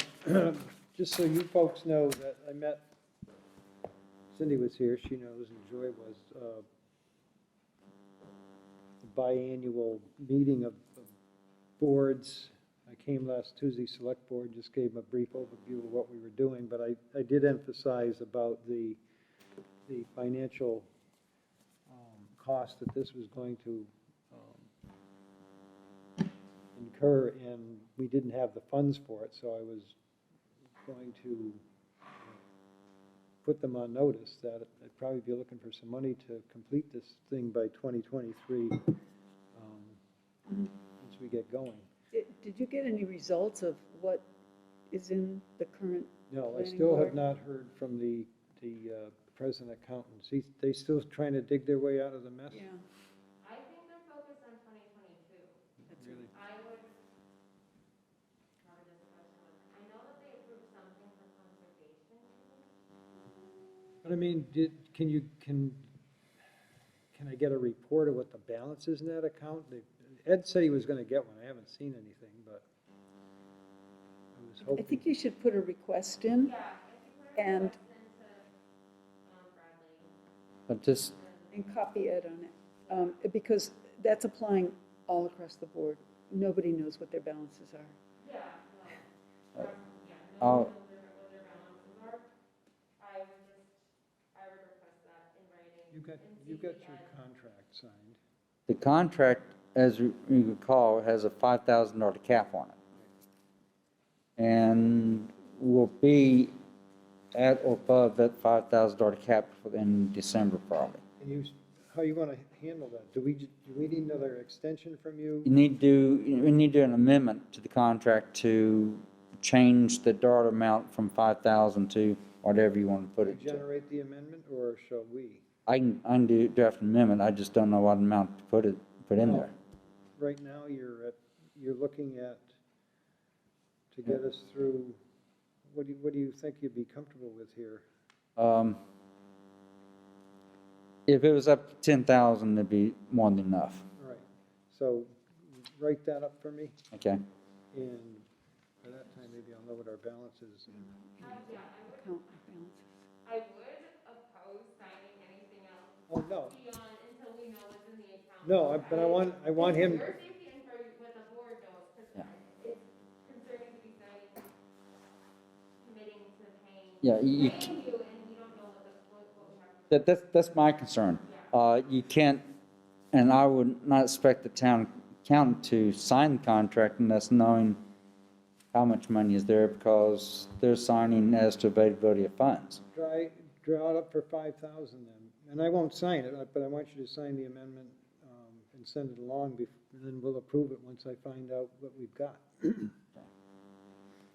Speaker 4: just so you folks know that I met, Cindy was here, she knows, and Joy was, the biannual meeting of boards. I came last Tuesday, select board, just gave them a brief overview of what we were doing, but I did emphasize about the financial cost that this was going to incur, and we didn't have the funds for it, so I was going to put them on notice that I'd probably be looking for some money to complete this thing by 2023, once we get going.
Speaker 2: Did you get any results of what is in the current?
Speaker 4: No, I
Speaker 2: Planning
Speaker 4: still have
Speaker 2: board?
Speaker 4: not heard from the president accountants. They still trying to dig their way out of the mess?
Speaker 2: Yeah.
Speaker 6: I think they're focused on 2022.
Speaker 4: Really?
Speaker 6: I would have a discussion with, I know that they approved something for conservation.
Speaker 4: But I mean, can I get a report of what the balance is in that account? Ed said he was gonna get one. I haven't seen anything, but I was
Speaker 2: I
Speaker 4: hoping.
Speaker 2: think you should put a request in,
Speaker 6: Yeah, if you put a
Speaker 2: and,
Speaker 6: request into, Bradley.
Speaker 1: but just,
Speaker 2: and copy Ed on it, because that's applying all across the board. Nobody knows what their balances are.
Speaker 6: Yeah, well, yeah,
Speaker 1: I'll-
Speaker 6: no one knows what their balances are. I would request that in writing.
Speaker 4: You
Speaker 6: and
Speaker 4: got
Speaker 6: CC
Speaker 4: your
Speaker 6: Ed.
Speaker 4: contract signed.
Speaker 1: the contract, as you recall, has a $5,000 cap on it. And will be at or above that $5,000 cap in December probably.
Speaker 4: And how you wanna handle that? Do we need another extension from you?
Speaker 1: We need to do an amendment to the contract to change the dollar amount from 5,000 to whatever you want to put
Speaker 4: Do
Speaker 1: it
Speaker 4: you
Speaker 1: to.
Speaker 4: generate the amendment, or shall we?
Speaker 1: I can do draft an amendment, I just don't know what amount to put in there.
Speaker 4: Right now, you're looking at, to get us through, what do you think you'd be comfortable with here?
Speaker 1: If it was up to 10,000, it'd be more than enough.
Speaker 4: All right, so write that up for me,
Speaker 1: Okay.
Speaker 4: and by that time, maybe I'll know what our balance is.
Speaker 6: Yeah,
Speaker 2: Account balances.
Speaker 6: I would oppose signing anything else
Speaker 4: Oh, no,
Speaker 6: beyond, until we know what's in the account.
Speaker 4: no, but I want him,
Speaker 6: For your safety and for what the board knows, because it's concerning to be signing, committing to paying,
Speaker 1: Yeah,
Speaker 6: paying you, and we don't know what we have to do.
Speaker 1: that's my concern. You can't, and I would not expect the town accountant to sign the contract unless knowing how much money is there, because they're signing as to availability of funds.
Speaker 4: draw it up for 5,000 then, and I won't sign it, but I want you to sign the amendment and send it along, and then we'll approve it once I find out what we've got.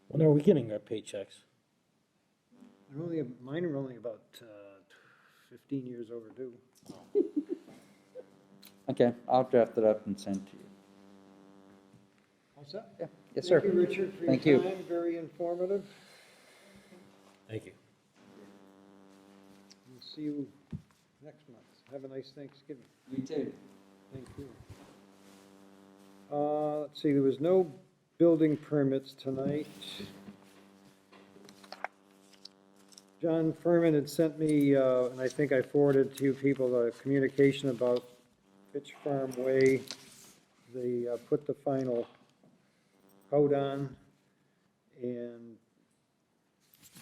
Speaker 5: When are we getting our paychecks?
Speaker 4: Mine are only about 15 years overdue.
Speaker 1: Okay, I'll draft it up and send it to you.
Speaker 4: All set?
Speaker 1: Yeah. Yes, sir.
Speaker 4: Thank you, Richard, for
Speaker 1: Thank
Speaker 4: your
Speaker 1: you.
Speaker 4: time, very informative.
Speaker 5: Thank you.
Speaker 4: We'll see you next month. Have a nice Thanksgiving.
Speaker 1: You too.
Speaker 4: Thank you. Let's see, there was no building permits tonight. John Furman had sent me, and I think I forwarded to you people, a communication about Fitch Farm Way. They put the final coat on, and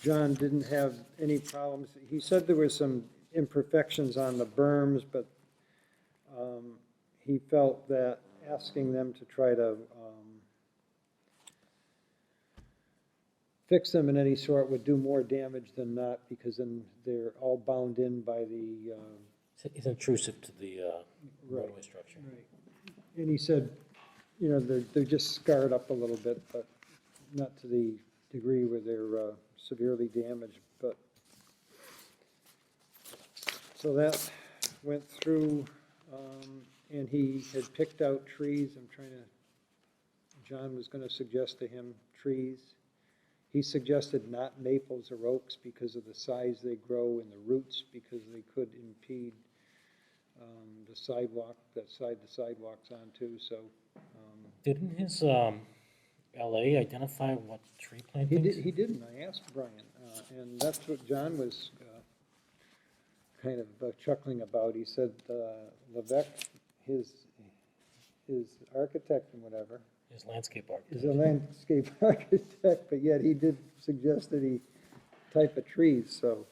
Speaker 4: John didn't have any problems. He said there were some imperfections on the berms, but he felt that asking them to try to fix them in any sort would do more damage than not, because then they're all bound in by the
Speaker 5: It's intrusive to the roadway structure.
Speaker 4: right. And he said, you know, they're just scarred up a little bit, but not to the degree where they're severely damaged. But so that went through, and he had picked out trees. John was going to suggest to him trees. He suggested not maples or oaks because of the size they grow, and the roots because they could impede the sidewalk, that side the sidewalk's onto, so.
Speaker 5: Didn't his LA identify what tree plantings?
Speaker 4: He didn't, I asked Brian, and that's what John was kind of chuckling about. He said Levesque, his architect and whatever,
Speaker 5: His landscape architect.
Speaker 4: is a landscape architect, but yet he did suggest that he type of trees, so.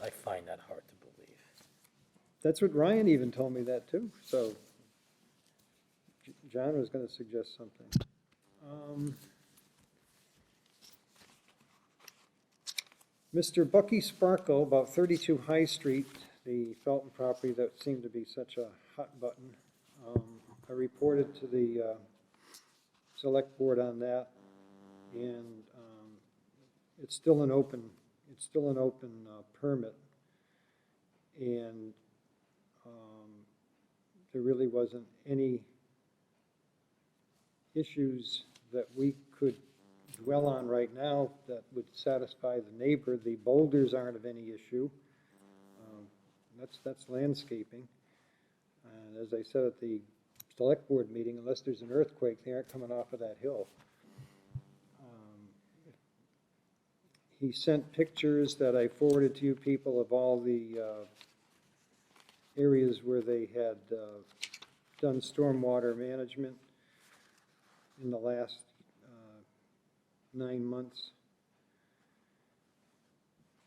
Speaker 5: I find that hard to believe.
Speaker 4: That's what Ryan even told me that too, so John was going to suggest something. Mr. Bucky Sparkle, about 32 High Street, the Felton property that seemed to be such a hot button. I reported to the select board on that, and it's still an open permit, and there really wasn't any issues that we could dwell on right now that would satisfy the neighbor. The boulders aren't of any issue. That's landscaping. And as I said at the select board meeting, unless there's an earthquake, they aren't coming off of that hill. He sent pictures that I forwarded to you people of all the areas where they had done stormwater management in the last 9 months.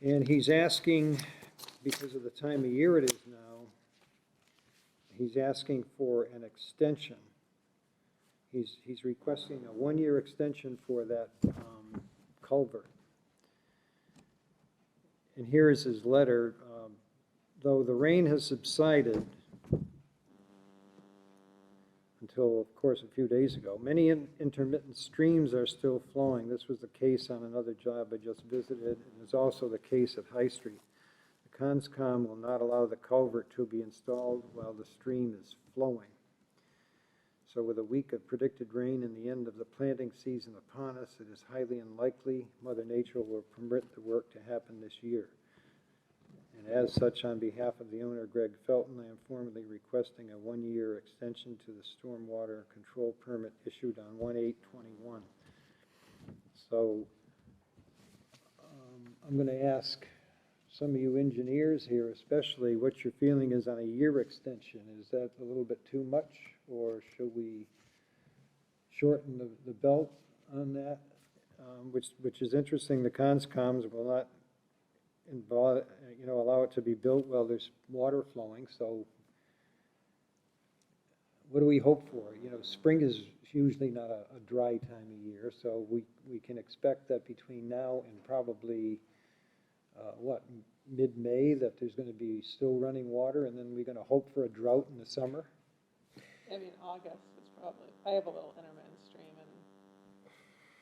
Speaker 4: And he's asking, because of the time of year it is now, he's asking for an extension. He's requesting a 1-year extension for that culvert. And here is his letter. Though the rain has subsided until, of course, a few days ago, many intermittent streams are still flowing. This was the case on another job I just visited, and it's also the case at High Street. The Conscom will not allow the culvert to be installed while the stream is flowing. So with a week of predicted rain and the end of the planting season upon us, it is highly unlikely Mother Nature will permit the work to happen this year. And as such, on behalf of the owner, Greg Felton, I am formally requesting a one-year extension to the stormwater control permit issued on 1/8/21. So I'm going to ask some of you engineers here especially what your feeling is on a year extension. Is that a little bit too much, or should we shorten the belt on that? Which is interesting, the Conscoms will not involve, allow it to be built while there's water flowing, so what do we hope for? Spring is usually not a dry time of year, so we can expect that between now and probably, mid-May, that there's going to be still running water, and then we're going to hope for a drought in the summer?
Speaker 3: I mean, August is probably, I have a little intermittent stream in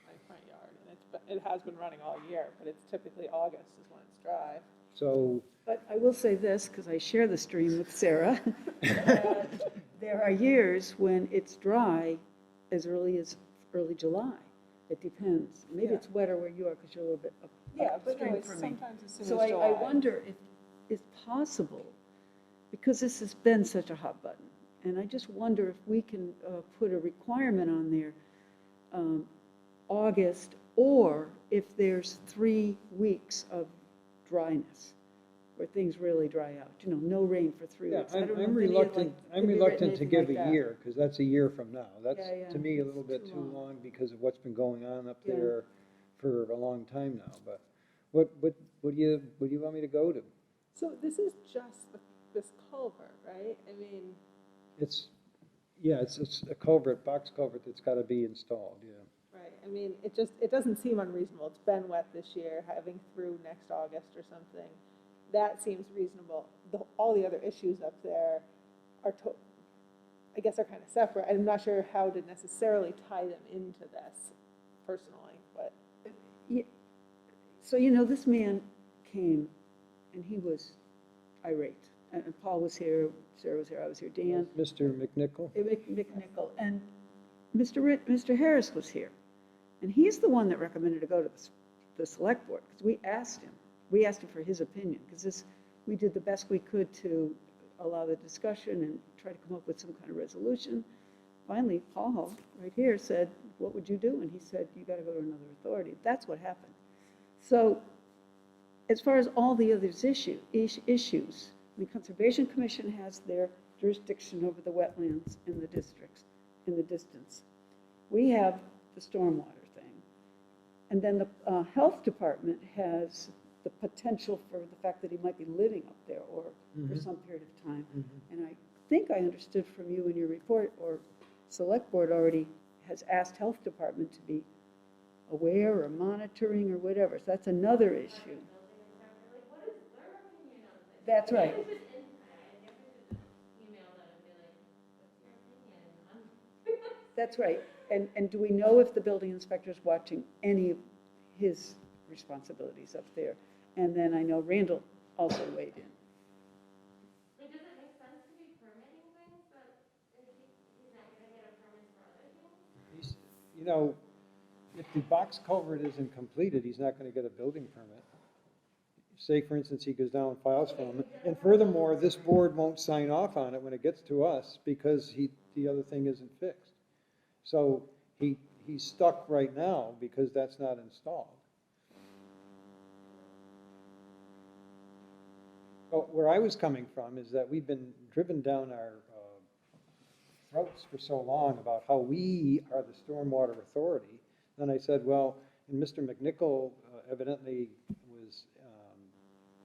Speaker 3: my front yard, and it has been running all year, but it's typically August is when it's dry.
Speaker 4: So,
Speaker 2: But I will say this, because I share the stream with Sarah. There are years when it's dry as early July. It depends. Maybe
Speaker 3: Yeah.
Speaker 2: it's wetter where you are because you're a little bit
Speaker 3: Yeah, but no,
Speaker 2: upstream
Speaker 3: it's
Speaker 2: from me.
Speaker 3: sometimes as soon
Speaker 2: So
Speaker 3: as July.
Speaker 2: I wonder if it's possible, because this has been such a hot button, and I just wonder if we can put a requirement on there, August, or if there's 3 weeks of dryness, where things really dry out, no rain for 3
Speaker 4: yeah,
Speaker 2: weeks. I don't know
Speaker 4: I'm
Speaker 2: if any of,
Speaker 4: reluctant,
Speaker 2: like,
Speaker 4: I'm
Speaker 2: could be written
Speaker 4: reluctant to
Speaker 2: anything
Speaker 4: give
Speaker 2: like
Speaker 4: a
Speaker 2: that.
Speaker 4: year, because that's a year from now. That's,
Speaker 2: Yeah, yeah,
Speaker 4: to me, a little bit
Speaker 2: too
Speaker 4: too
Speaker 2: long.
Speaker 4: long because of what's been going on up
Speaker 2: Yeah.
Speaker 4: there for a long time now. But what do you want me to go to?
Speaker 3: So this is just this culvert, right? I mean,
Speaker 4: It's a culvert, box culvert that's got to be installed, yeah.
Speaker 3: right, I mean, it doesn't seem unreasonable. It's been wet this year, having through next August or something. That seems reasonable. All the other issues up there are, I guess, are kind of separate. I'm not sure how to necessarily tie them into this personally, but.
Speaker 2: Yeah. So, this man came, and he was irate. And Paul was here, Sarah was here, I was here, Dan.
Speaker 4: Mr. McNichol?
Speaker 2: McNichol, and Mr. Harris was here. And he's the one that recommended to go to the select board, because we asked him for his opinion, because we did the best we could to allow the discussion and try to come up with some kind of resolution. Finally, Paul, right here, said, what would you do? And he said, you got to go to another authority. That's what happened. So as far as all the other issues, the Conservation Commission has their jurisdiction over the wetlands in the districts, in the distance. We have the stormwater thing. And then the Health Department has the potential for the fact that he might be living up there or for some period of time. And I think I understood from you in your report, or Select Board already has asked Health Department to be aware or monitoring or whatever. So that's another issue.
Speaker 6: What is their opinion on this?
Speaker 2: That's right.
Speaker 6: I guess we should just email them and be like, what's your opinion?
Speaker 2: That's right. And do we know if the building inspector's watching any of his responsibilities up there? And then I know Randall also weighed in.
Speaker 6: Like, does it make sense to be permitting things, but if he's not gonna get a permit for other things?
Speaker 4: If the box culvert isn't completed, he's not going to get a building permit. Say, for instance, he goes down and files for him. And furthermore, this board won't sign off on it when it gets to us because the other thing isn't fixed. So he's stuck right now because that's not installed. But where I was coming from is that we've been driven down our throats for so long about how we are the stormwater authority. Then I said, well, and Mr. McNichol evidently was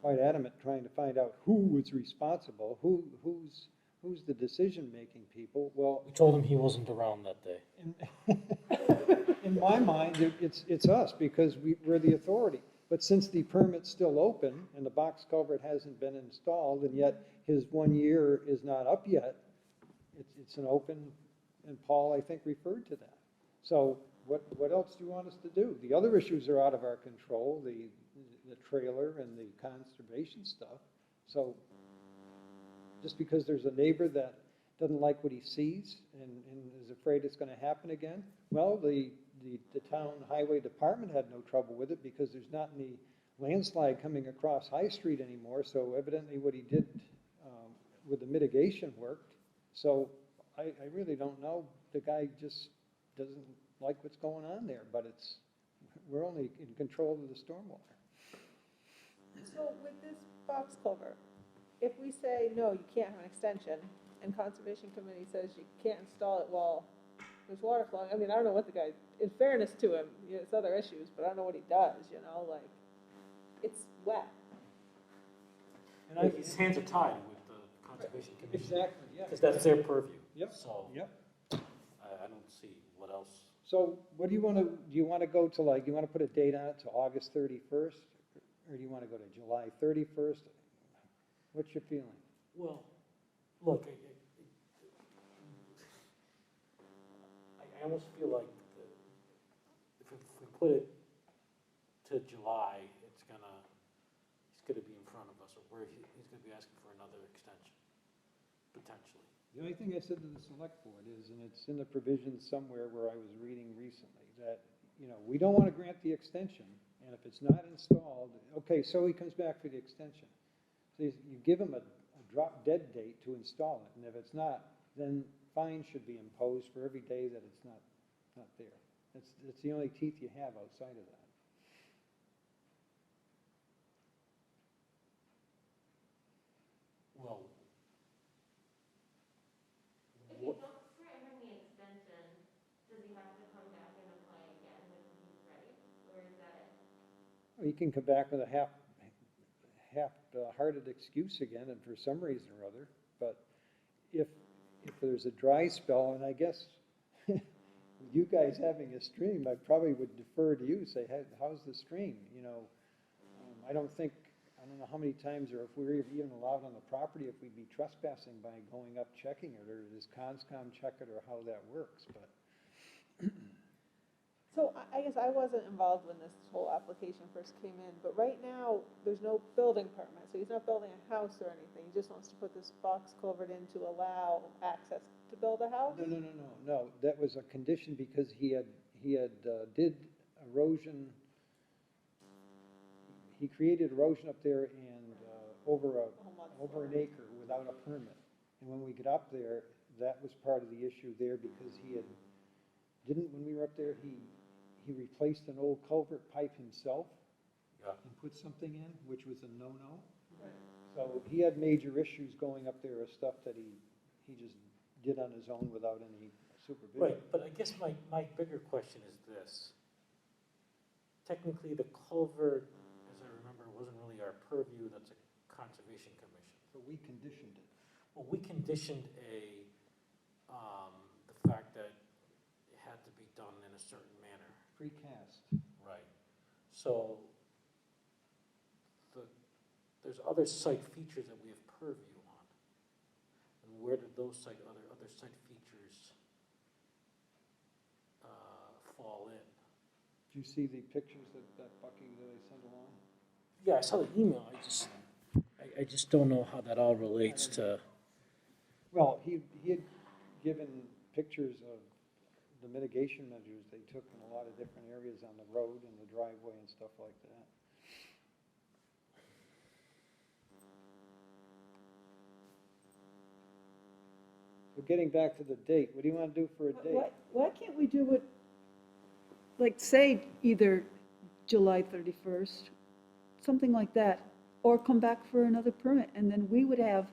Speaker 4: quite adamant trying to find out who was responsible, who's the decision-making people. Well,
Speaker 5: We told him he wasn't around that day.
Speaker 4: in my mind, it's us because we're the authority. But since the permit's still open and the box culvert hasn't been installed, and yet his 1 year is not up yet, it's an open, and Paul, I think, referred to that. So what else do you want us to do? The other issues are out of our control, the trailer and the conservation stuff. So just because there's a neighbor that doesn't like what he sees and is afraid it's going to happen again, well, the town highway department had no trouble with it because there's not any landslide coming across High Street anymore, so evidently what he did with the mitigation worked. So I really don't know. The guy just doesn't like what's going on there, but we're only in control of the stormwater.
Speaker 3: So with this box culvert, if we say, no, you can't have an extension, and Conservation Committee says you can't install it while there's water flowing, I mean, I don't know what the guy, in fairness to him, it's other issues, but I don't know what he does, like, it's wet.
Speaker 4: And
Speaker 5: His hands are tied with the Conservation Commission.
Speaker 4: Exactly, yeah.
Speaker 5: Because that's their purview.
Speaker 4: Yep,
Speaker 5: So
Speaker 4: yep.
Speaker 5: I don't see what else.
Speaker 4: So what do you want to go to, like, you want to put a date on it to August 31st? Or do you want to go to July 31st? What's your feeling?
Speaker 5: Well, look, I almost feel like if we put it to July, he's gonna be in front of us, or he's gonna be asking for another extension, potentially.
Speaker 4: The only thing I said to the select board is, and it's in the provisions somewhere where I was reading recently, that, we don't want to grant the extension, and if it's not installed, okay, so he comes back for the extension. So you give him a drop dead date to install it, and if it's not, then fines should be imposed for every day that it's not there. That's the only teeth you have outside of that.
Speaker 5: Well,
Speaker 6: If you don't grant him the extension, does he have to come back and apply again when he's ready? Or is that it?
Speaker 4: Or you can come back with a half-hearted excuse again, and for some reason or other, but if there's a dry spell, and I guess with you guys having a stream, I probably would defer to you, say, hey, how's the stream? I don't know how many times, or if we were even allowed on the property, if we'd be trespassing by going up checking it, or does Conscom check it, or how that works, but.
Speaker 3: So I guess I wasn't involved when this whole application first came in, but right now, there's no building permit, so he's not building a house or anything, he just wants to put this box culvert in to allow access to build a house?
Speaker 4: No, that was a condition because he did erosion, he created erosion up there and over an acre without a permit. And when we get up there, that was part of the issue there because when we were up there, he replaced an old culvert pipe himself and put something in, which was a no-no. So he had major issues going up there of stuff that he just did on his own without any supervision.
Speaker 5: right, but I guess my bigger question is this. Technically, the culvert, as I remember, wasn't really our purview, that's a Conservation Commission.
Speaker 4: So we conditioned it.
Speaker 5: Well, we conditioned the fact that it had to be done in a certain manner.
Speaker 4: Precast.
Speaker 5: Right. So, there's other site features that we have purview on. And where did those other site features fall in?
Speaker 4: Did you see the pictures that Bucky that I sent along?
Speaker 5: Yeah, I saw the email, I just don't know how that all relates to.
Speaker 4: Well, he had given pictures of the mitigation measures they took in a lot of different areas on the road and the driveway and stuff like that. So getting back to the date, what do you want to do for a date?
Speaker 2: Why can't we do it, like, say, either July 31st, something like that, or come back for another permit, and then we would have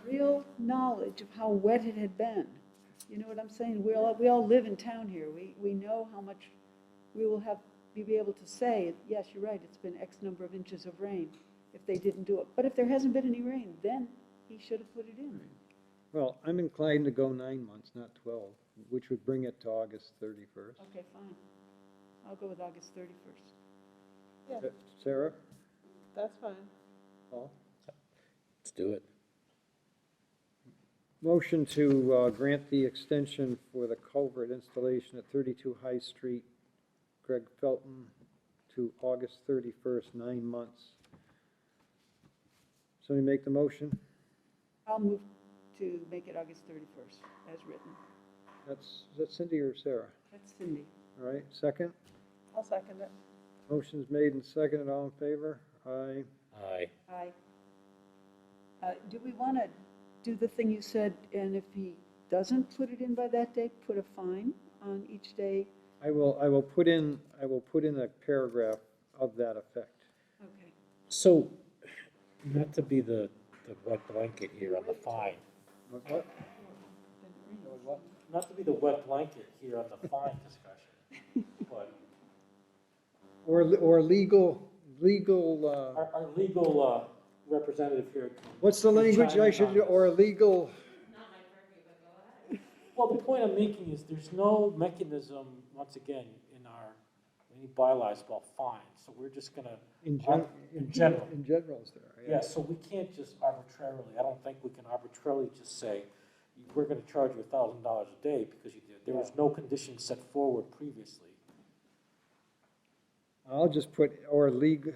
Speaker 2: real knowledge of how wet it had been. You know what I'm saying? We all live in town here. We know how much we will be able to say, yes, you're right, it's been X number of inches of rain, if they didn't do it. But if there hasn't been any rain, then he should have put it in.
Speaker 4: Well, I'm inclined to go 9 months, not 12, which would bring it to August 31st.
Speaker 2: Okay, fine. I'll go with August 31st.
Speaker 3: Yeah,
Speaker 4: Sarah?
Speaker 3: that's fine.
Speaker 4: Paul?
Speaker 5: Let's do it.
Speaker 4: Motion to grant the extension for the culvert installation at 32 High Street, Greg Felton, to August 31st, 9 months. Somebody make the motion?
Speaker 2: I'll move to make it August 31st, as written.
Speaker 4: Is that Cindy or Sarah?
Speaker 2: That's Cindy.
Speaker 4: All right, second?
Speaker 3: I'll second it.
Speaker 4: Motion's made and seconded, all in favor? Aye.
Speaker 5: Aye.
Speaker 2: Aye. Do we want to do the thing you said, and if he doesn't put it in by that date, put a fine on each day?
Speaker 4: I will put in a paragraph of that effect.
Speaker 2: Okay.
Speaker 5: So, not to be the wet blanket here on the fine,
Speaker 4: What?
Speaker 5: not to be the wet blanket here on the fine discussion, but
Speaker 4: Or legal,
Speaker 5: our legal representative here.
Speaker 4: what's the language I
Speaker 5: chime in
Speaker 4: should,
Speaker 5: on
Speaker 4: do?
Speaker 5: this.
Speaker 4: Or legal,
Speaker 6: Not my purview, but go ahead.
Speaker 5: Well, the point I'm making is there's no mechanism, once again, in any bylaws about fines, so we're just gonna,
Speaker 4: in
Speaker 5: in general.
Speaker 4: In general is there,
Speaker 5: Yeah, so we can't just arbitrarily, I don't think we can arbitrarily just say, we're gonna charge you $1,000 a day because you did. There was no condition set forward previously.
Speaker 4: I'll just put, or legal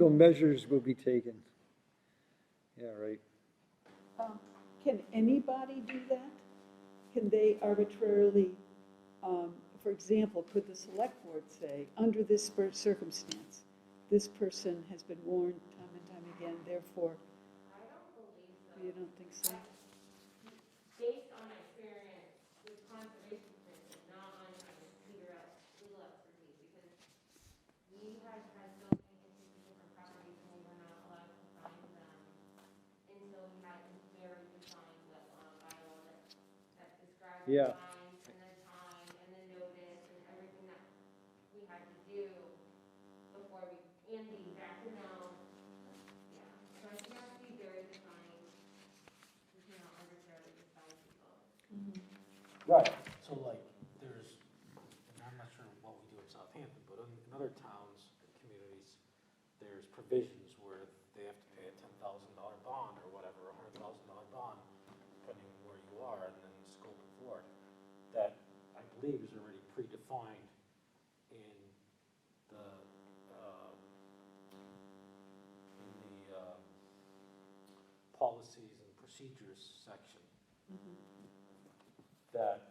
Speaker 4: measures will be taken. Yeah, right.
Speaker 2: Can anybody do that? Can they arbitrarily, for example, could the select board say, under this circumstance, this person has been warned time and time again, therefore,
Speaker 6: I don't believe so.
Speaker 2: you don't think so?
Speaker 6: Based on my experience with conservation commission, not on legal expertise, because we had so many issues with different properties and we were not allowed to find them until we had very defined bylaw that described the
Speaker 4: Yeah.
Speaker 6: fines and the time and the notice and everything that we had to do before we, and the exact amount. Yeah, so I think it has to be very defined. We cannot arbitrarily decide people.
Speaker 5: Right. So like, there's, and I'm not sure what we do in Southampton, but in other towns and communities, there's provisions where they have to pay a $10,000 bond or whatever, a $100,000 bond, depending on where you are and then the scope of work, that I believe is already predefined in the, policies and procedures section. That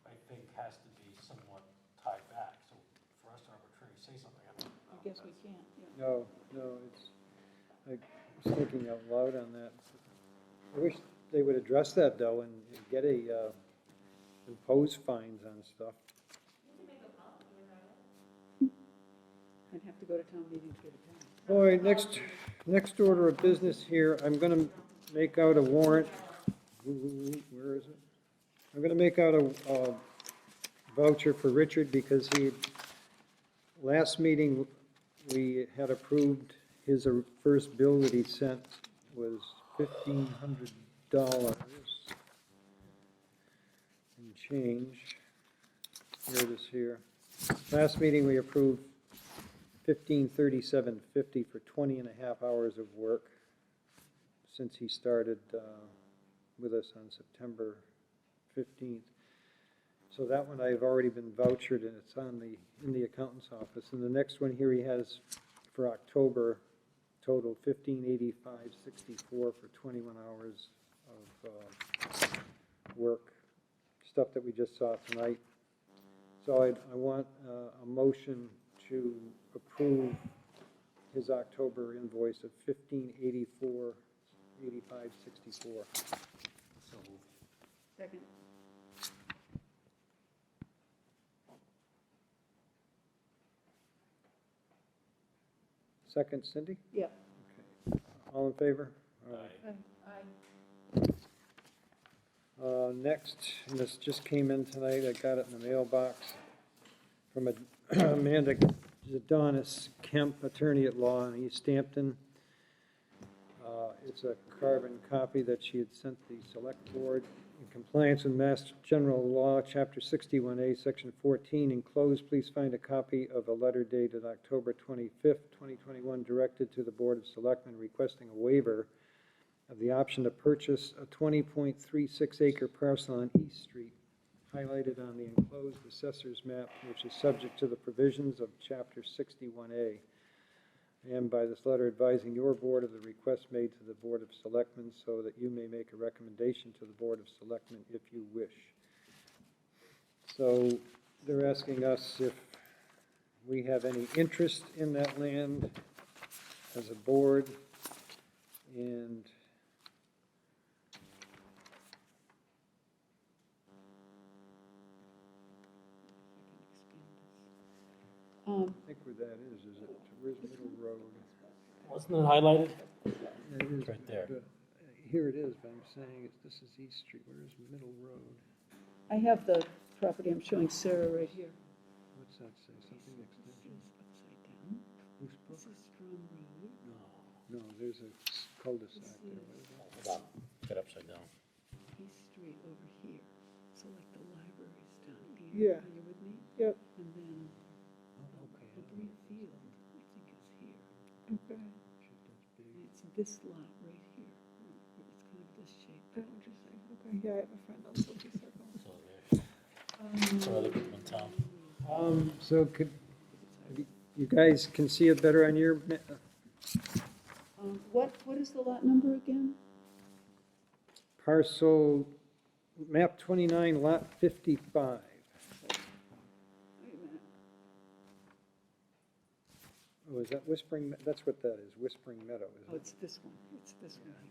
Speaker 5: I think has to be somewhat tied back, so for us to arbitrarily say something, I don't know.
Speaker 2: I guess we can't, yeah.
Speaker 4: No, it's, I was thinking out loud on that. I wish they would address that though and get impose fines on stuff.
Speaker 2: I'd have to go to town meeting to get it done.
Speaker 4: All right, next order of business here, I'm gonna make out a warrant. Where is it? I'm gonna make out a voucher for Richard because last meeting, we had approved his first bill that he sent was $1,500 and change. Here it is here. Last meeting, we approved $1,537.50 for 20 and a half hours of work since he started with us on September 15th. So that one I've already been vouchered and it's in the accountant's office. And the next one here he has for October, total $1,585.64 for 21 hours of work, stuff that we just saw tonight. So I want a motion to approve his October invoice of $1,584.85.64.
Speaker 5: So moved.
Speaker 2: Second.
Speaker 4: Second, Cindy?
Speaker 2: Yeah.
Speaker 4: Okay. All in favor? All right.
Speaker 2: Aye.
Speaker 4: Next, and this just came in tonight, I got it in the mailbox from Amanda Zadonis Kemp, attorney at law in Easthampton. It's a carbon copy that she had sent the select board. In compliance with Mass General Law, Chapter 61A, Section 14, enclosed, please find a copy of a letter dated October 25th, 2021, directed to the Board of Selectmen requesting a waiver of the option to purchase a 20.36 acre parcel on East Street, highlighted on the enclosed assessor's map, which is subject to the provisions of Chapter 61A. and by this letter advising your board of the request made to the Board of Selectmen so that you may make a recommendation to the Board of Selectmen if you wish. So they're asking us if we have any interest in that land as a board, and I think where that is it, where's Middle Road?
Speaker 5: Wasn't it highlighted?
Speaker 4: It is,
Speaker 5: Right there.
Speaker 4: Here it is, but I'm saying this is East Street, where is Middle Road?
Speaker 2: I have the property I'm showing Sarah right here.
Speaker 4: What's that say, something extension?
Speaker 2: Upside down.
Speaker 4: Loose
Speaker 2: This
Speaker 4: Brook?
Speaker 2: is Strom Road.
Speaker 4: No, there's a cul-de-sac there. What is that?
Speaker 5: Hold on, get upside down.
Speaker 2: East Street over here. So like the library's down here.
Speaker 3: Yeah.
Speaker 2: Are you with me?
Speaker 3: Yep.
Speaker 2: And then
Speaker 4: Okay.
Speaker 2: Liberty Field, I think is here.
Speaker 3: Okay.
Speaker 4: Shit, that's big.
Speaker 2: And it's this lot right here. It's kind of this shape.
Speaker 3: Oh, interesting. Okay, yeah, I have a friend on Sophie Circle.
Speaker 5: So there's some other people in town.
Speaker 4: So could, you guys can see it better on your,
Speaker 2: What is the lot number again?
Speaker 4: parcel, map 29, lot 55.
Speaker 2: Wait a minute.
Speaker 4: Oh, is that Whispering, that's what that is, Whispering Meadow,
Speaker 2: Oh,
Speaker 4: isn't it?
Speaker 2: it's this one. It's this one here.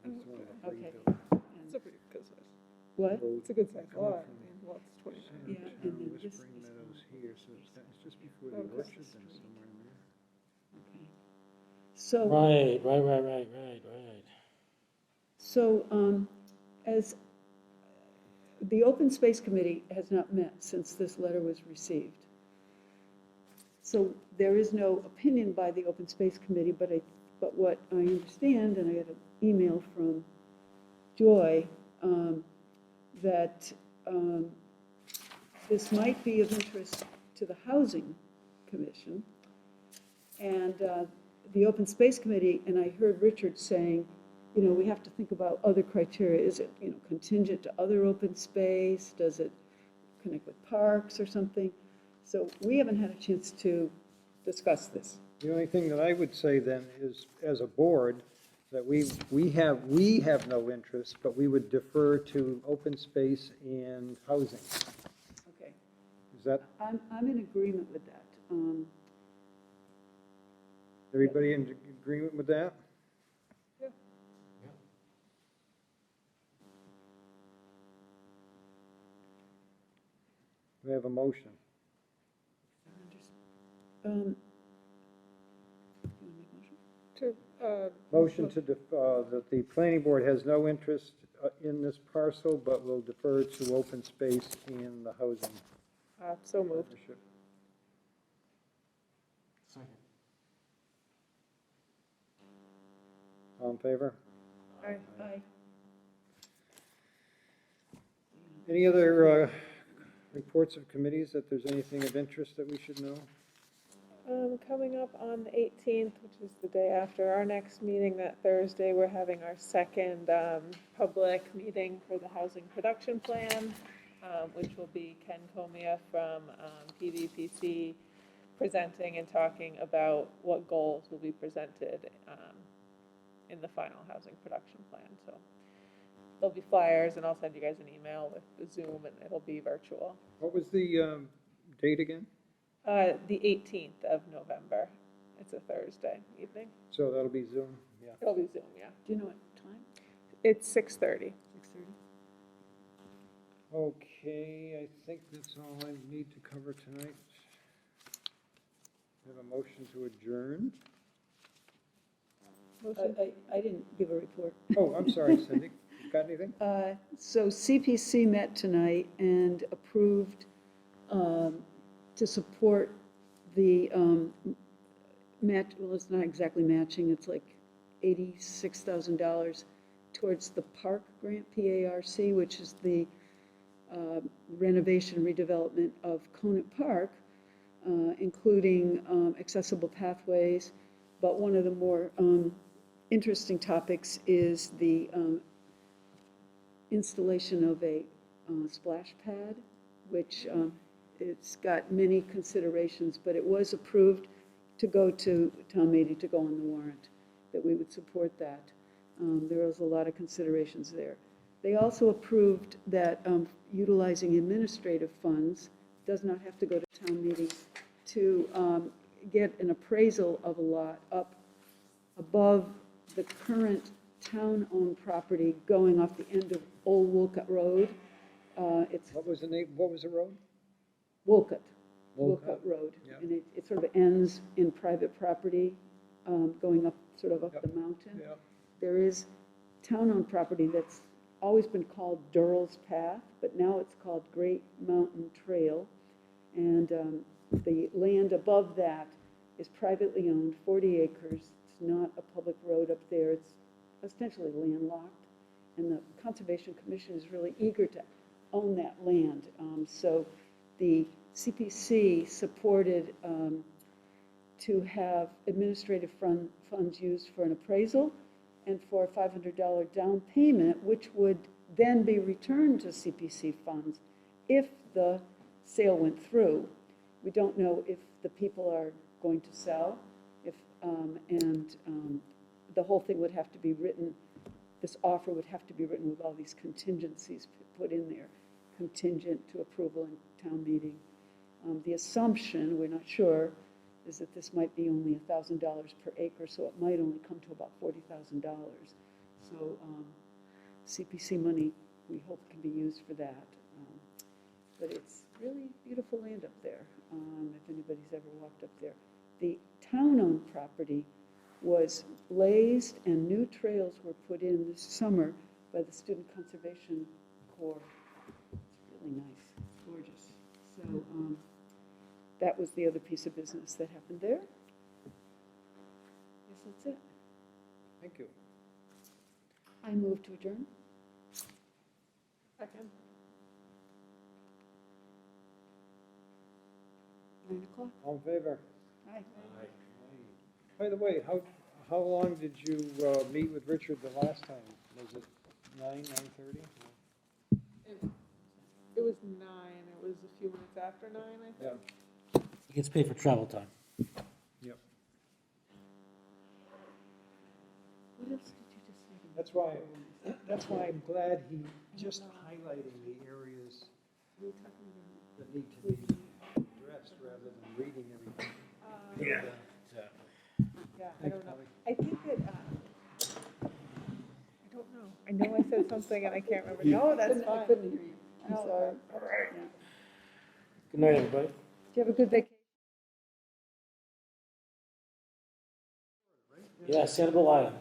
Speaker 4: That's the one that
Speaker 2: Okay.
Speaker 4: rebuilt.
Speaker 3: It's a pretty good size.
Speaker 2: What?
Speaker 4: Road
Speaker 3: It's a good size
Speaker 4: coming
Speaker 3: lot. I
Speaker 4: from
Speaker 3: mean, lot's 29.
Speaker 2: Yeah, and
Speaker 4: Town,
Speaker 2: then this
Speaker 4: Whispering
Speaker 2: is
Speaker 4: Meadows
Speaker 2: one.
Speaker 4: here, so it's just before the
Speaker 3: Okay.
Speaker 4: orchard and somewhere in there.
Speaker 2: Okay. So,
Speaker 5: Right.
Speaker 2: so, as the Open Space Committee has not met since this letter was received. So there is no opinion by the Open Space Committee, but what I understand, and I got an email from Joy, that this might be of interest to the Housing Commission. And the Open Space Committee, and I heard Richard saying, you know, we have to think about other criteria. Is it, you know, contingent to other open space? Does it connect with parks or something? So we haven't had a chance to discuss this.
Speaker 4: The only thing that I would say then is, as a board, that we have no interest, but we would defer to open space and housing.
Speaker 2: Okay,
Speaker 4: Is that,
Speaker 2: I'm in agreement with that.
Speaker 4: everybody in agreement with that?
Speaker 3: Yeah.
Speaker 4: We have a motion.
Speaker 2: You wanna make a motion?
Speaker 3: To,
Speaker 4: Motion to, that the planning board has no interest in this parcel, but will defer to open space and the housing
Speaker 3: so moved.
Speaker 4: partnership. All in favor?
Speaker 3: Aye.
Speaker 2: Aye.
Speaker 4: Any other reports of committees, that there's anything of interest that we should know?
Speaker 3: Coming up on the 18th, which is the day after our next meeting, that Thursday, we're having our second public meeting for the housing production plan, which will be Ken Comia from PVPC presenting and talking about what goals will be presented in the final housing production plan. So there'll be flyers, and I'll send you guys an email with the Zoom, and it'll be virtual.
Speaker 4: What was the date again?
Speaker 3: The 18th of November. It's a Thursday evening.
Speaker 4: So that'll be Zoom, yeah.
Speaker 3: It'll be Zoom, yeah.
Speaker 2: Do you know what time?
Speaker 3: It's 6:30.
Speaker 2: 6:30?
Speaker 4: Okay, I think that's all I need to cover tonight. We have a motion to adjourn.
Speaker 2: I didn't give a report.
Speaker 4: Oh, I'm sorry, Cindy. Got anything?
Speaker 2: So CPC met tonight and approved to support the match, well, it's not exactly matching, it's like $86,000 towards the park grant, PARC, which is the renovation redevelopment of Conant Park, including accessible pathways. But one of the more interesting topics is the installation of a splash pad, which it's got many considerations, but it was approved to go to town meeting, to go on the warrant, that we would support that. There was a lot of considerations there. They also approved that utilizing administrative funds does not have to go to town meeting to get an appraisal of a lot up above the current town-owned property going off the end of Old Wolcott Road. It's
Speaker 4: What was the name, what was the road?
Speaker 2: Wolcott
Speaker 4: Wolcott,
Speaker 2: Road.
Speaker 4: yeah.
Speaker 2: And it sort of ends in private property, going up, sort of up
Speaker 4: Yep.
Speaker 2: the mountain.
Speaker 4: Yeah.
Speaker 2: There is town-owned property that's always been called Durrell's Path, but now it's called Great Mountain Trail. And the land above that is privately owned, 40 acres. It's not a public road up there. It's essentially landlocked. And the Conservation Commission is really eager to own that land. So the CPC supported to have administrative funds used for an appraisal and for a $500 down payment, which would then be returned to CPC funds if the sale went through. We don't know if the people are going to sell, if, the whole thing would have to be written, this offer would have to be written with all these contingencies put in there, contingent to approval in town meeting. The assumption, we're not sure, is that this might be only $1,000 per acre, so it might only come to about $40,000. So CPC money, we hope, can be used for that. But it's really beautiful land up there, if anybody's ever walked up there. The town-owned property was blazed and new trails were put in this summer by the Student Conservation Corps. It's really nice, it's gorgeous. So that was the other piece of business that happened there. Yes, that's it.
Speaker 4: Thank you.
Speaker 2: I move to adjourn.
Speaker 3: Second.
Speaker 2: 9 o'clock.
Speaker 4: All in favor?
Speaker 2: Aye.
Speaker 4: By the way, how long did you meet with Richard the last time? Was it 9:30?
Speaker 3: It was 9, it was a few minutes after 9, I think.
Speaker 4: Yeah.
Speaker 5: He gets paid for travel time.
Speaker 4: Yep.
Speaker 2: What else did you just say?
Speaker 4: That's why I'm glad he just highlighting the areas that need to be addressed rather than reading everything.
Speaker 5: Yeah.
Speaker 3: Yeah, I don't know. I think that, I don't know. I know I said something and I can't remember. No, that's
Speaker 2: I
Speaker 3: fine.
Speaker 2: couldn't hear you. I'm
Speaker 3: No,
Speaker 2: sorry.
Speaker 3: all right.
Speaker 2: Yeah.
Speaker 5: Good night, everybody.
Speaker 2: Did you have a good vacation?
Speaker 5: Yeah, Santa Lion.